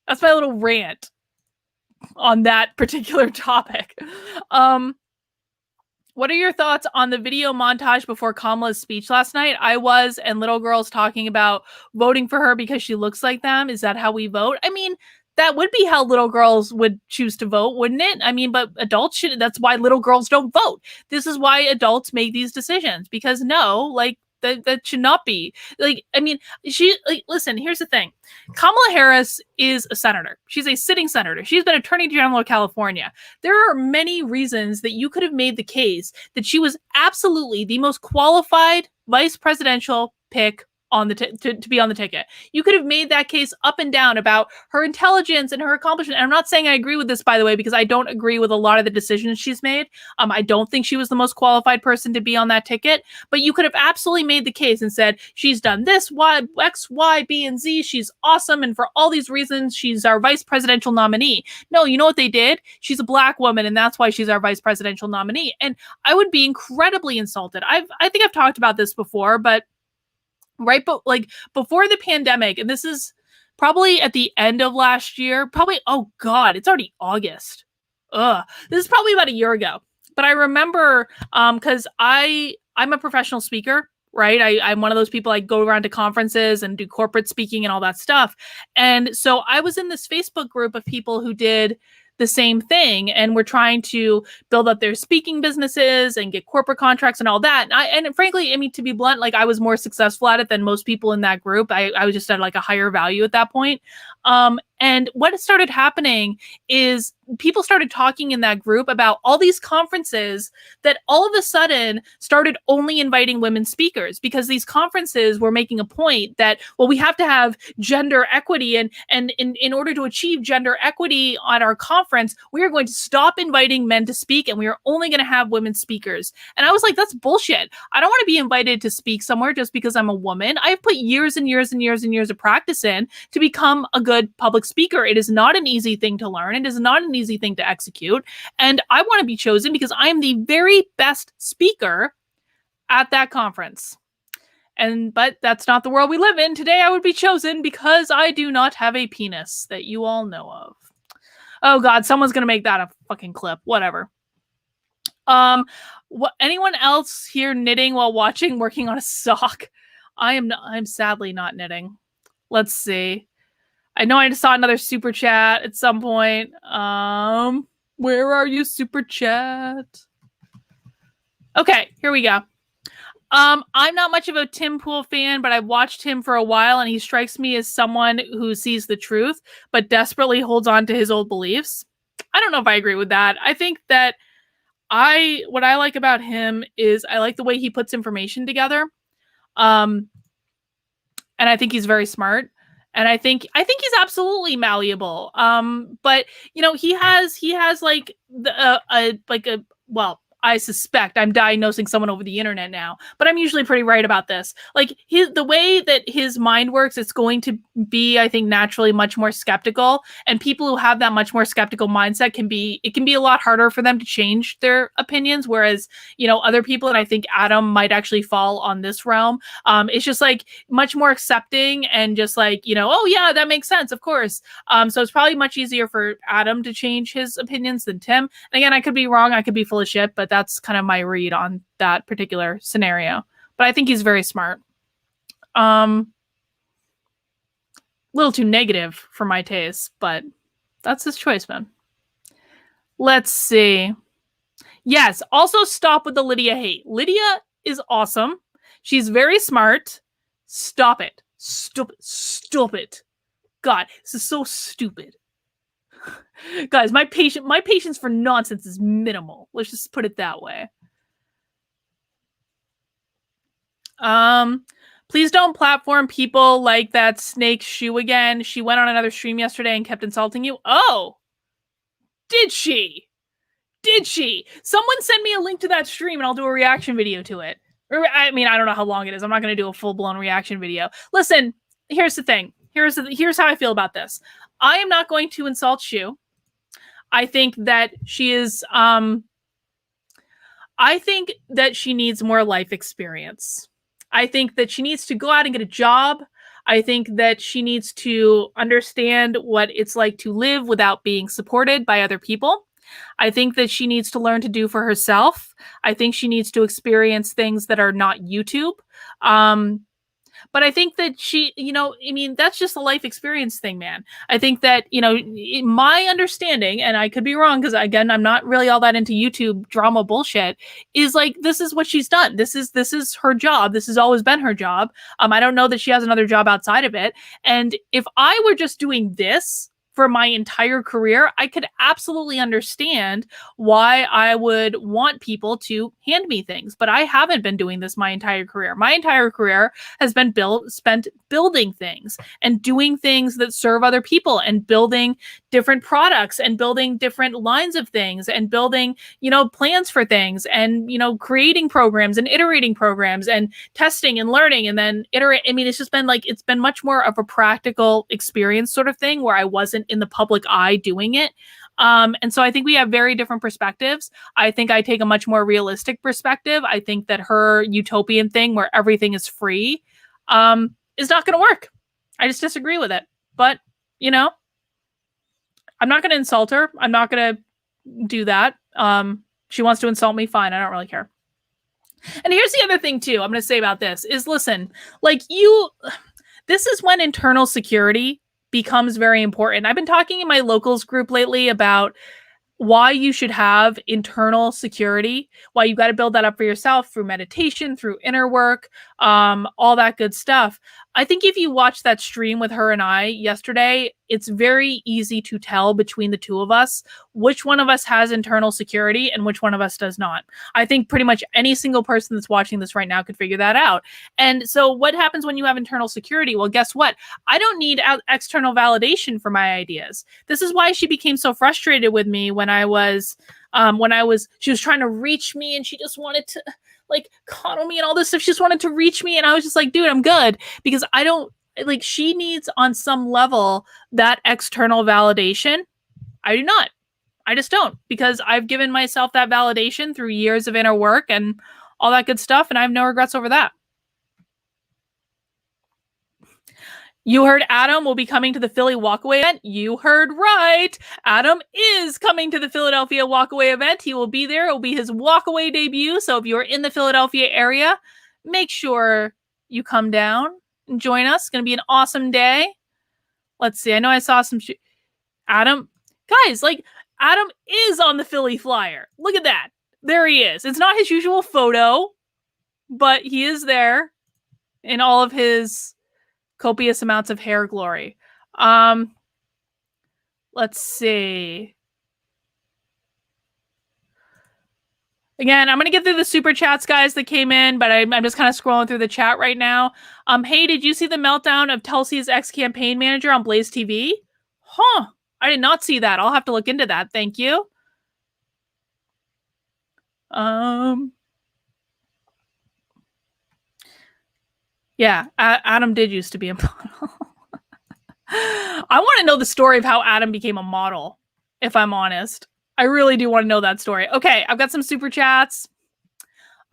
That's my little rant on that particular topic. What are your thoughts on the video montage before Kamala's speech last night? I was, and little girls talking about voting for her because she looks like them. Is that how we vote? I mean, that would be how little girls would choose to vote, wouldn't it? I mean, but adults should. That's why little girls don't vote. This is why adults make these decisions because that should not be like, I mean, listen, here's the thing. Kamala Harris is a senator. She's a sitting senator. She's been Attorney General of California. There are many reasons that you could have made the case that she was absolutely the most qualified vice presidential pick on the to be on the ticket. You could have made that case up and down about her intelligence and her accomplishment. And I'm not saying I agree with this, by the way, because I don't agree with a lot of the decisions she's made. I don't think she was the most qualified person to be on that ticket, but you could have absolutely made the case and said, she's done this, Y, X, Y, B, and Z. She's awesome. And for all these reasons, she's our vice presidential nominee. No, you know what they did? She's a black woman, and that's why she's our vice presidential nominee. And I would be incredibly insulted. I think I've talked about this before, but right, but like before the pandemic, and this is probably at the end of last year, probably, oh God, it's already August. This is probably about a year ago. But I remember, because I I'm a professional speaker, right? I'm one of those people, I go around to conferences and do corporate speaking and all that stuff. And so I was in this Facebook group of people who did the same thing and were trying to build up their speaking businesses and get corporate contracts and all that. And frankly, I mean, to be blunt, like I was more successful at it than most people in that group. I was just at like a higher value at that point. And what started happening is people started talking in that group about all these conferences that all of a sudden started only inviting women speakers, because these conferences were making a point that, well, we have to have gender equity, and in order to achieve gender equity on our conference, we are going to stop inviting men to speak and we are only going to have women speakers. And I was like, that's bullshit. I don't want to be invited to speak somewhere just because I'm a woman. I've put years and years and years and years of practice in to become a good public speaker. It is not an easy thing to learn. It is not an easy thing to execute. And I want to be chosen because I am the very best speaker at that conference. But that's not the world we live in. Today I would be chosen because I do not have a penis that you all know of. Oh God, someone's going to make that a fucking clip. Whatever. Anyone else here knitting while working on a sock? I'm sadly not knitting. Let's see. I know I just saw another super chat at some point. Where are you, super chat? Okay, here we go. I'm not much of a Tim Pool fan, but I've watched him for a while, and he strikes me as someone who sees the truth, but desperately holds on to his old beliefs. I don't know if I agree with that. I think that what I like about him is I like the way he puts information together. And I think he's very smart. And I think he's absolutely malleable. But you know, he has like well, I suspect I'm diagnosing someone over the internet now, but I'm usually pretty right about this. Like the way that his mind works, it's going to be, I think, naturally much more skeptical. And people who have that much more skeptical mindset can be a lot harder for them to change their opinions. Whereas, you know, other people, and I think Adam might actually fall on this realm. It's just like much more accepting and just like, you know, oh yeah, that makes sense, of course. So it's probably much easier for Adam to change his opinions than Tim. And again, I could be wrong, I could be full of shit, but that's kind of my read on that particular scenario. But I think he's very smart. A little too negative for my taste, but that's his choice, man. Let's see. Yes, also stop with the Lydia hate. Lydia is awesome. She's very smart. Stop it. Stop it. God, this is so stupid. Guys, my patience for nonsense is minimal. Let's just put it that way. Please don't platform people like that Snake Shoe again. She went on another stream yesterday and kept insulting you. Oh, did she? Someone send me a link to that stream and I'll do a reaction video to it. I mean, I don't know how long it is. I'm not going to do a full-blown reaction video. Listen, here's the thing. Here's how I feel about this. I am not going to insult Shu. I think that she is, I think that she needs more life experience. I think that she needs to go out and get a job. I think that she needs to understand what it's like to live without being supported by other people. I think that she needs to learn to do for herself. I think she needs to experience things that are not YouTube. But I think that she, you know, I mean, that's just a life experience thing, man. I think that, you know, my understanding, and I could be wrong because, again, I'm not really all that into YouTube drama bullshit, is like, this is what she's done. This is her job. This has always been her job. I don't know that she has another job outside of it. And if I were just doing this for my entire career, I could absolutely understand why I would want people to hand me things. But I haven't been doing this my entire career. My entire career has been spent building things and doing things that serve other people and building different products and building different lines of things and building, you know, plans for things and, you know, creating programs and iterating programs and testing and learning and then iterate. I mean, it's just been like, it's been much more of a practical experience sort of thing where I wasn't in the public eye doing it. And so I think we have very different perspectives. I think I take a much more realistic perspective. I think that her utopian thing where everything is free is not going to work. I just disagree with it. But, you know, I'm not going to insult her. I'm not going to do that. She wants to insult me. Fine. I don't really care. And here's the other thing too I'm going to say about this is, listen, like this is when internal security becomes very important. I've been talking in my locals group lately about why you should have internal security, why you got to build that up for yourself through meditation, through inner work, all that good stuff. I think if you watch that stream with her and I yesterday, it's very easy to tell between the two of us which one of us has internal security and which one of us does not. I think pretty much any single person that's watching this right now could figure that out. And so what happens when you have internal security? Well, guess what? I don't need external validation for my ideas. This is why she became so frustrated with me when she was trying to reach me and she just wanted to like coddle me and all this stuff. She just wanted to reach me and I was just like, dude, I'm good, because I don't like, she needs on some level that external validation. I do not. I just don't, because I've given myself that validation through years of inner work and all that good stuff, and I have no regrets over that. You heard Adam will be coming to the Philly Walkaway event. You heard right. Adam is coming to the Philadelphia Walkaway event. He will be there. It will be his Walkaway debut. So if you're in the Philadelphia area, make sure you come down and join us. It's going to be an awesome day. Let's see. I know I saw some... Adam... Guys, like, Adam is on the Philly flyer. Look at that. There he is. It's not his usual photo, but he is there in all of his copious amounts of hair glory. Let's see. Again, I'm going to get through the super chats, guys, that came in, but I'm just kind of scrolling through the chat right now. Hey, did you see the meltdown of Tulsi's ex-campaign manager on Blaze TV? Huh. I did not see that. I'll have to look into that. Thank you. Yeah, Adam did used to be a model. I want to know the story of how Adam became a model, if I'm honest. I really do want to know that story. Okay, I've got some super chats.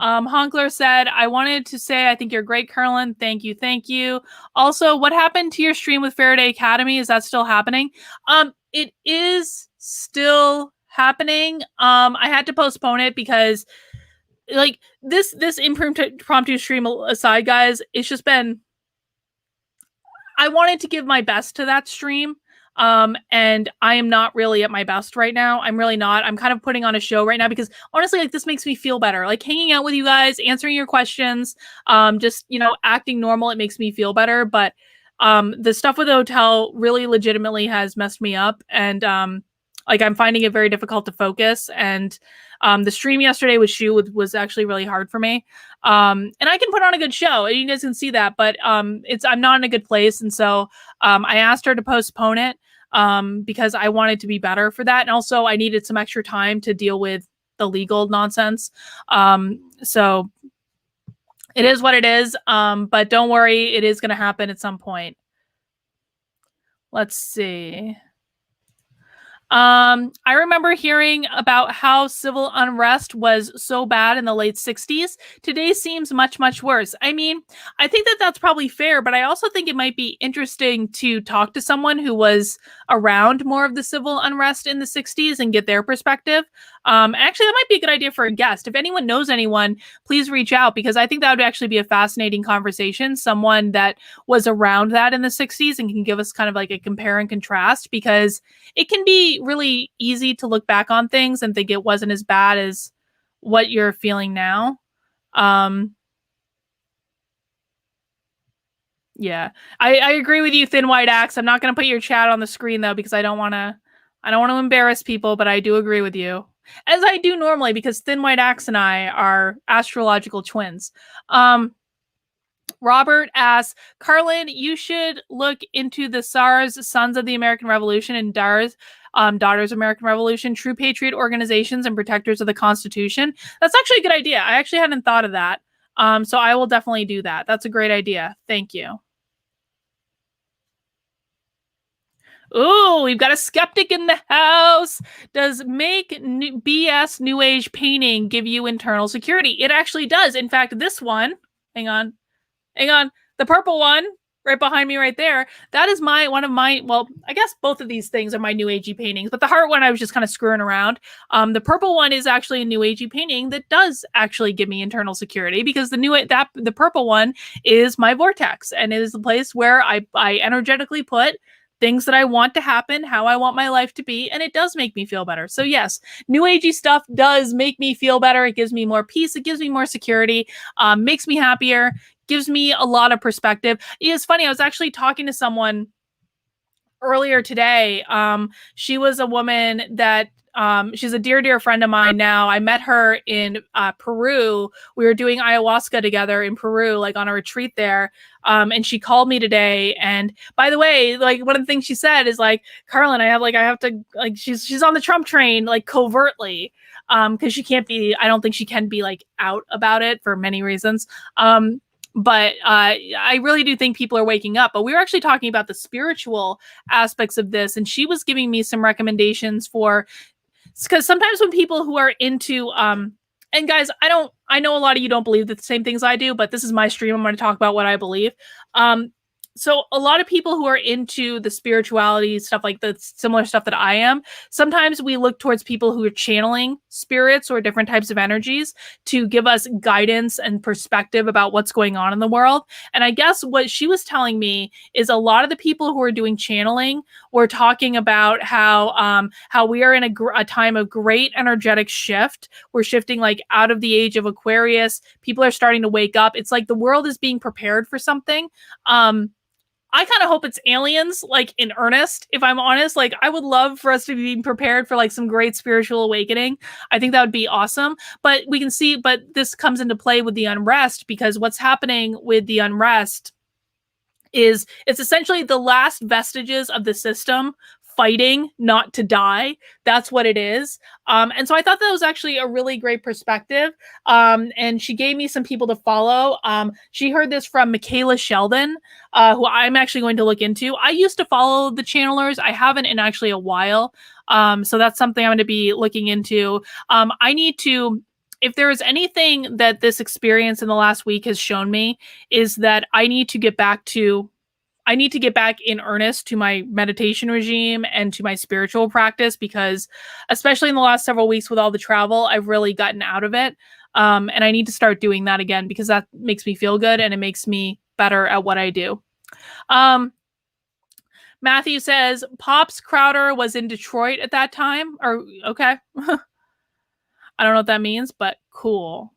Honkler said, I wanted to say I think you're great, Curlin. Thank you, thank you. Also, what happened to your stream with Faraday Academy? Is that still happening? It is still happening. I had to postpone it because like this impromptu stream aside, guys, it's just been, I wanted to give my best to that stream. And I am not really at my best right now. I'm really not. I'm kind of putting on a show right now because honestly, like, this makes me feel better. Like, hanging out with you guys, answering your questions, just, you know, acting normal. It makes me feel better. But the stuff with the hotel really legitimately has messed me up. And like, I'm finding it very difficult to focus. And the stream yesterday with Shu was actually really hard for me. And I can put on a good show, and you guys can see that, but I'm not in a good place. And so I asked her to postpone it because I wanted to be better for that. And also I needed some extra time to deal with the legal nonsense. So it is what it is. But don't worry, it is going to happen at some point. Let's see. I remember hearing about how civil unrest was so bad in the late 60s. Today seems much, much worse. I mean, I think that that's probably fair, but I also think it might be interesting to talk to someone who was around more of the civil unrest in the 60s and get their perspective. Actually, that might be a good idea for a guest. If anyone knows anyone, please reach out, because I think that would actually be a fascinating conversation. Someone that was around that in the 60s and can give us kind of like a compare and contrast, because it can be really easy to look back on things and think it wasn't as bad as what you're feeling now. Yeah, I agree with you, Thin White Axe. I'm not going to put your chat on the screen though, because I don't want to embarrass people, but I do agree with you, as I do normally, because Thin White Axe and I are astrological twins. Robert asks, Carlin, you should look into the SARS Sons of the American Revolution and DARS, Daughters of American Revolution, true patriot organizations and protectors of the Constitution. That's actually a good idea. I actually hadn't thought of that. So I will definitely do that. That's a great idea. Thank you. Ooh, we've got a skeptic in the house. Does BS New Age painting give you internal security? It actually does. In fact, this one, hang on. The purple one, right behind me right there, that is one of my, well, I guess both of these things are my new agey paintings, but the heart one I was just kind of screwing around. The purple one is actually a new agey painting that does actually give me internal security, because the purple one is my vortex, and it is the place where I energetically put things that I want to happen, how I want my life to be, and it does make me feel better. So yes, new agey stuff does make me feel better. It gives me more peace. It gives me more security, makes me happier, gives me a lot of perspective. It's funny, I was actually talking to someone earlier today. She was a woman that she's a dear friend of mine now. I met her in Peru. We were doing ayahuasca together in Peru, like on a retreat there. And she called me today. And by the way, like one of the things she said is like, Carlin, I have to, like, she's on the Trump train, like covertly. Because I don't think she can be like out about it for many reasons. But I really do think people are waking up. But we were actually talking about the spiritual aspects of this, and she was giving me some recommendations for, because sometimes when people who are into and guys, I know a lot of you don't believe the same things I do, but this is my stream. I'm going to talk about what I believe. So a lot of people who are into the spirituality stuff, like the similar stuff that I am, sometimes we look towards people who are channeling spirits or different types of energies to give us guidance and perspective about what's going on in the world. And I guess what she was telling me is a lot of the people who are doing channeling were talking about how we are in a time of great energetic shift. We're shifting like out of the age of Aquarius. People are starting to wake up. It's like the world is being prepared for something. I kind of hope it's aliens, like in earnest, if I'm honest. Like, I would love for us to be prepared for like some great spiritual awakening. I think that would be awesome. But we can see, but this comes into play with the unrest, because what's happening with the unrest is it's essentially the last vestiges of the system fighting not to die. That's what it is. And so I thought that was actually a really great perspective. And she gave me some people to follow. She heard this from Michaela Sheldon, who I'm actually going to look into. I used to follow the channelers. I haven't in actually a while. So that's something I'm going to be looking into. I need to, if there is anything that this experience in the last week has shown me, is that I need to get back in earnest to my meditation regime and to my spiritual practice, because especially in the last several weeks with all the travel, I've really gotten out of it. And I need to start doing that again, because that makes me feel good and it makes me better at what I do. Matthew says, Pops Crowder was in Detroit at that time. Or, okay. I don't know what that means, but cool.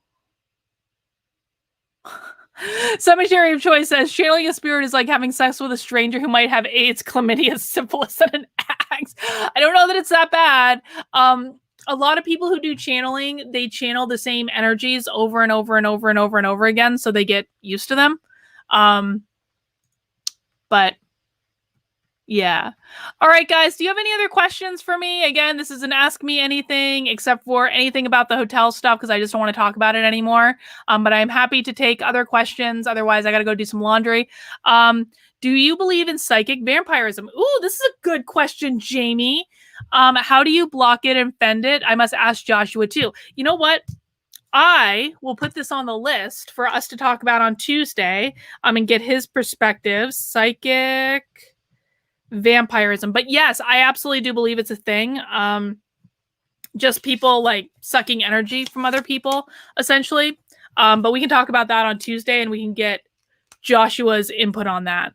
Cemetery of Choice says, channeling a spirit is like having sex with a stranger who might have AIDS, chlamydia, syphilis, and an axe. I don't know that it's that bad. A lot of people who do channeling, they channel the same energies over and over and over and over and over again, so they get used to them. But yeah. All right, guys. Do you have any other questions for me? Again, this is an Ask Me Anything, except for anything about the hotel stuff, because I just don't want to talk about it anymore. But I'm happy to take other questions. Otherwise, I got to go do some laundry. Do you believe in psychic vampirism? Ooh, this is a good question, Jamie. How do you block it and fend it? I must ask Joshua too. You know what? I will put this on the list for us to talk about on Tuesday. And get his perspective. Psychic vampirism. But yes, I absolutely do believe it's a thing. Just people like sucking energy from other people, essentially. But we can talk about that on Tuesday, and we can get Joshua's input on that.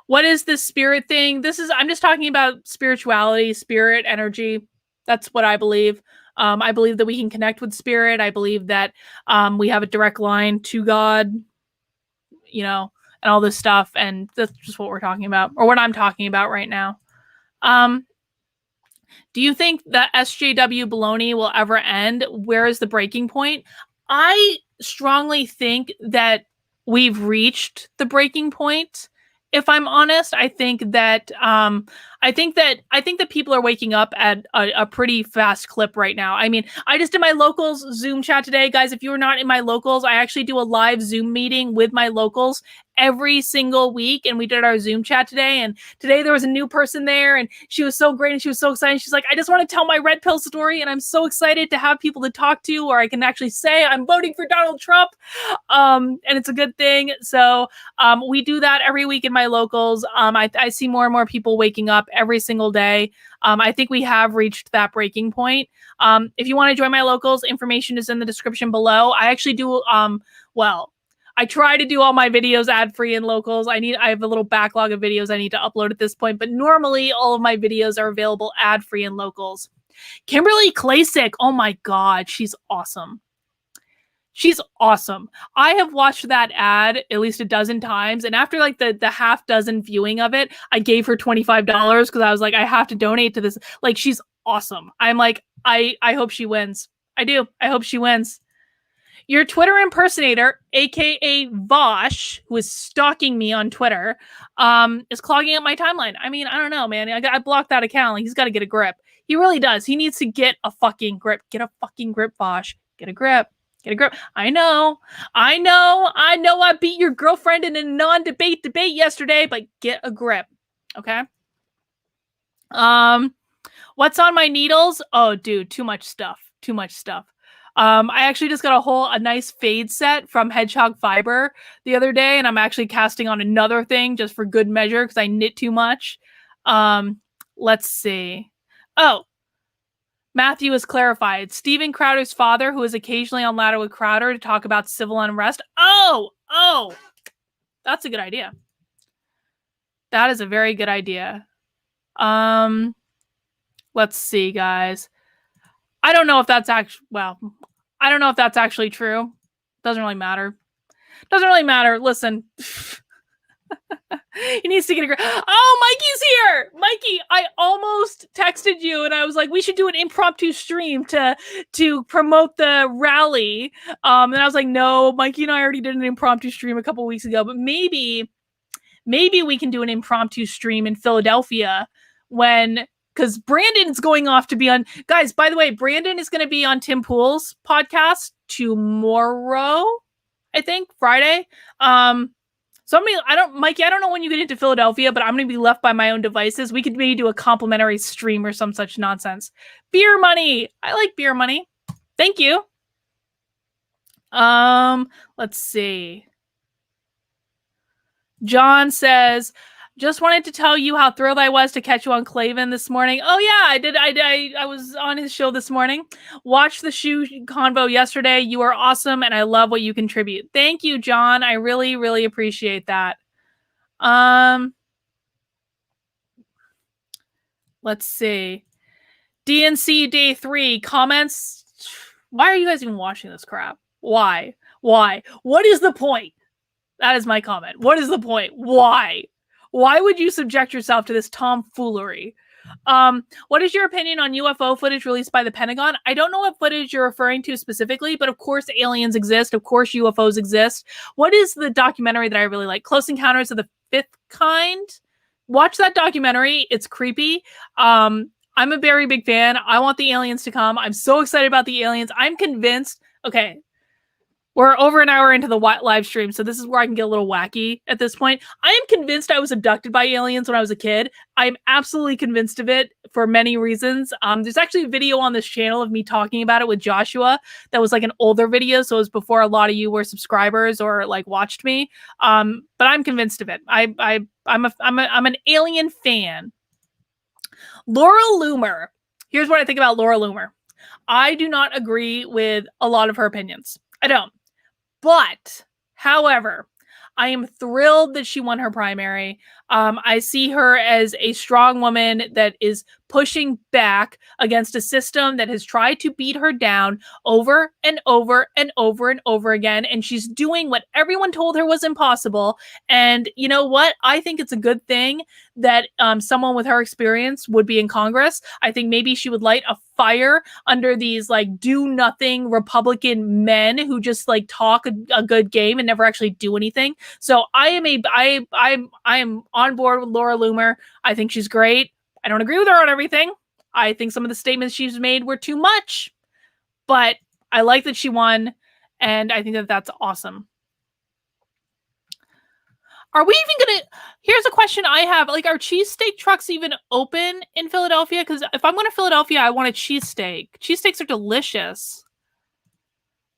What is this spirit thing? I'm just talking about spirituality, spirit, energy. That's what I believe. I believe that we can connect with spirit. I believe that we have a direct line to God, and all this stuff. And that's just what we're talking about, or what I'm talking about right now. Do you think that SJW baloney will ever end? Where is the breaking point? I strongly think that we've reached the breaking point. If I'm honest, I think that I think that people are waking up at a pretty fast clip right now. I mean, I just did my locals Zoom chat today, guys. If you were not in my locals, I actually do a live Zoom meeting with my locals every single week, and we did our Zoom chat today. And today there was a new person there, and she was so great, and she was so excited. She's like, I just want to tell my red pill story, and I'm so excited to have people to talk to, or I can actually say I'm voting for Donald Trump, and it's a good thing. So we do that every week in my locals. I see more and more people waking up every single day. I think we have reached that breaking point. If you want to join my locals, information is in the description below. I actually do, I try to do all my videos ad-free in locals. I have a little backlog of videos I need to upload at this point, but normally all of my videos are available ad-free in locals. Kimberly Klasick, oh my God, she's awesome. She's awesome. I have watched that ad at least a dozen times, and after like the half dozen viewing of it, I gave her $25 because I was like, I have to donate to this. Like, she's awesome. I'm like, I hope she wins. I do. I hope she wins. Your Twitter impersonator, aka Vosh, who is stalking me on Twitter, is clogging up my timeline. I mean, I don't know, man. I blocked that account. Like, he's got to get a grip. He really does. He needs to get a fucking grip. Get a fucking grip, Vosh. Get a grip. Get a grip. I know. I beat your girlfriend in a non-debate debate yesterday, but get a grip. Okay? What's on my needles? Oh, dude, too much stuff. Too much stuff. I actually just got a nice fade set from Hedgehog Fiber the other day, and I'm actually casting on another thing just for good measure because I knit too much. Let's see. Oh, Matthew has clarified. Steven Crowder's father, who is occasionally on Ladder with Crowder to talk about civil unrest. Oh, that's a good idea. That is a very good idea. Let's see, guys. I don't know if that's actually true. Doesn't really matter. Doesn't really matter. Listen. He needs to get a grip. Oh, Mikey's here! Mikey, I almost texted you and I was like, we should do an impromptu stream to promote the rally. And I was like, no, Mikey and I already did an impromptu stream a couple weeks ago, but maybe we can do an impromptu stream in Philadelphia because Brandon's going off to be on. Guys, by the way, Brandon is going to be on Tim Pool's podcast tomorrow, I think, Friday. So Mikey, I don't know when you get into Philadelphia, but I'm going to be left by my own devices. We could maybe do a complimentary stream or some such nonsense. Beer money. I like beer money. Thank you. Let's see. John says, just wanted to tell you how thrilled I was to catch you on Clavin this morning. Oh yeah, I did. I was on his show this morning. Watched the shoe convo yesterday. You are awesome, and I love what you contribute. Thank you, John. I really, really appreciate that. Let's see. DNC Day 3 comments. Why are you guys even watching this crap? Why? What is the point? That is my comment. What is the point? Why? Why would you subject yourself to this tomfoolery? What is your opinion on UFO footage released by the Pentagon? I don't know what footage you're referring to specifically, but of course aliens exist. Of course UFOs exist. What is the documentary that I really like? Close Encounters of the Fifth Kind. Watch that documentary. It's creepy. I'm a very big fan. I want the aliens to come. I'm so excited about the aliens. I'm convinced. Okay. We're over an hour into the live stream, so this is where I can get a little wacky at this point. I am convinced I was abducted by aliens when I was a kid. I'm absolutely convinced of it for many reasons. There's actually a video on this channel of me talking about it with Joshua that was like an older video, so it was before a lot of you were subscribers or like watched me. But I'm convinced of it. I'm an alien fan. Laura Loomer. Here's what I think about Laura Loomer. I do not agree with a lot of her opinions. I don't. But, however, I am thrilled that she won her primary. I see her as a strong woman that is pushing back against a system that has tried to beat her down over and over and over and over again. And she's doing what everyone told her was impossible. And you know what? I think it's a good thing that someone with her experience would be in Congress. I think maybe she would light a fire under these like do nothing Republican men who just like talk a good game and never actually do anything. So I am on board with Laura Loomer. I think she's great. I don't agree with her on everything. I think some of the statements she's made were too much, but I like that she won, and I think that that's awesome. Are we even gonna? Here's a question I have: like, are cheesesteak trucks even open in Philadelphia? Because if I'm going to Philadelphia, I want a cheesesteak. Cheesesteaks are delicious.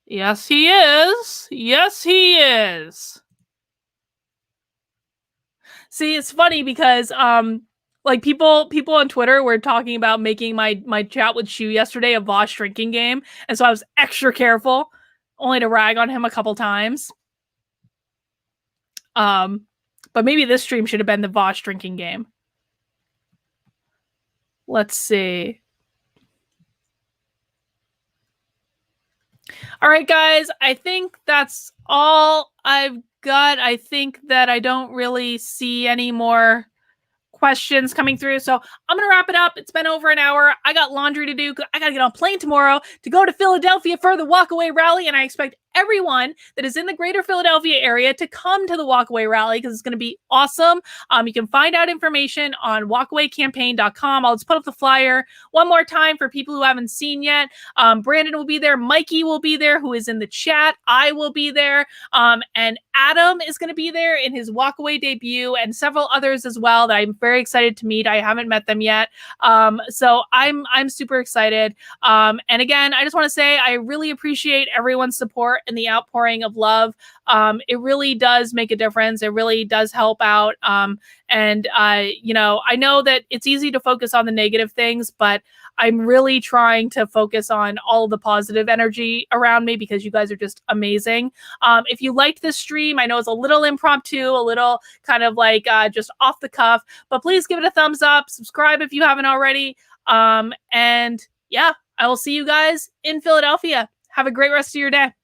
Yes, he is. Yes, he is. See, it's funny because like people on Twitter were talking about making my chat with Shu yesterday a Vosh drinking game, and so I was extra careful, only to rag on him a couple times. But maybe this stream should have been the Vosh drinking game. Let's see. All right, guys, I think that's all I've got. I think that I don't really see any more questions coming through. So I'm going to wrap it up. It's been over an hour. I got laundry to do. I got to get on a plane tomorrow to go to Philadelphia for the Walkaway rally. And I expect everyone that is in the greater Philadelphia area to come to the Walkaway rally because it's going to be awesome. You can find out information on walkawaycampaign.com. I'll just put up the flyer one more time for people who haven't seen yet. Brandon will be there. Mikey will be there, who is in the chat. I will be there. And Adam is going to be there in his Walkaway debut, and several others as well that I'm very excited to meet. I haven't met them yet. So I'm super excited. And again, I just want to say I really appreciate everyone's support and the outpouring of love. It really does make a difference. It really does help out. And you know, I know that it's easy to focus on the negative things, but I'm really trying to focus on all the positive energy around me because you guys are just amazing. If you liked this stream, I know it's a little impromptu, a little kind of like just off the cuff, but please give it a thumbs up, subscribe if you haven't already. And yeah, I will see you guys in Philadelphia. Have a great rest of your day.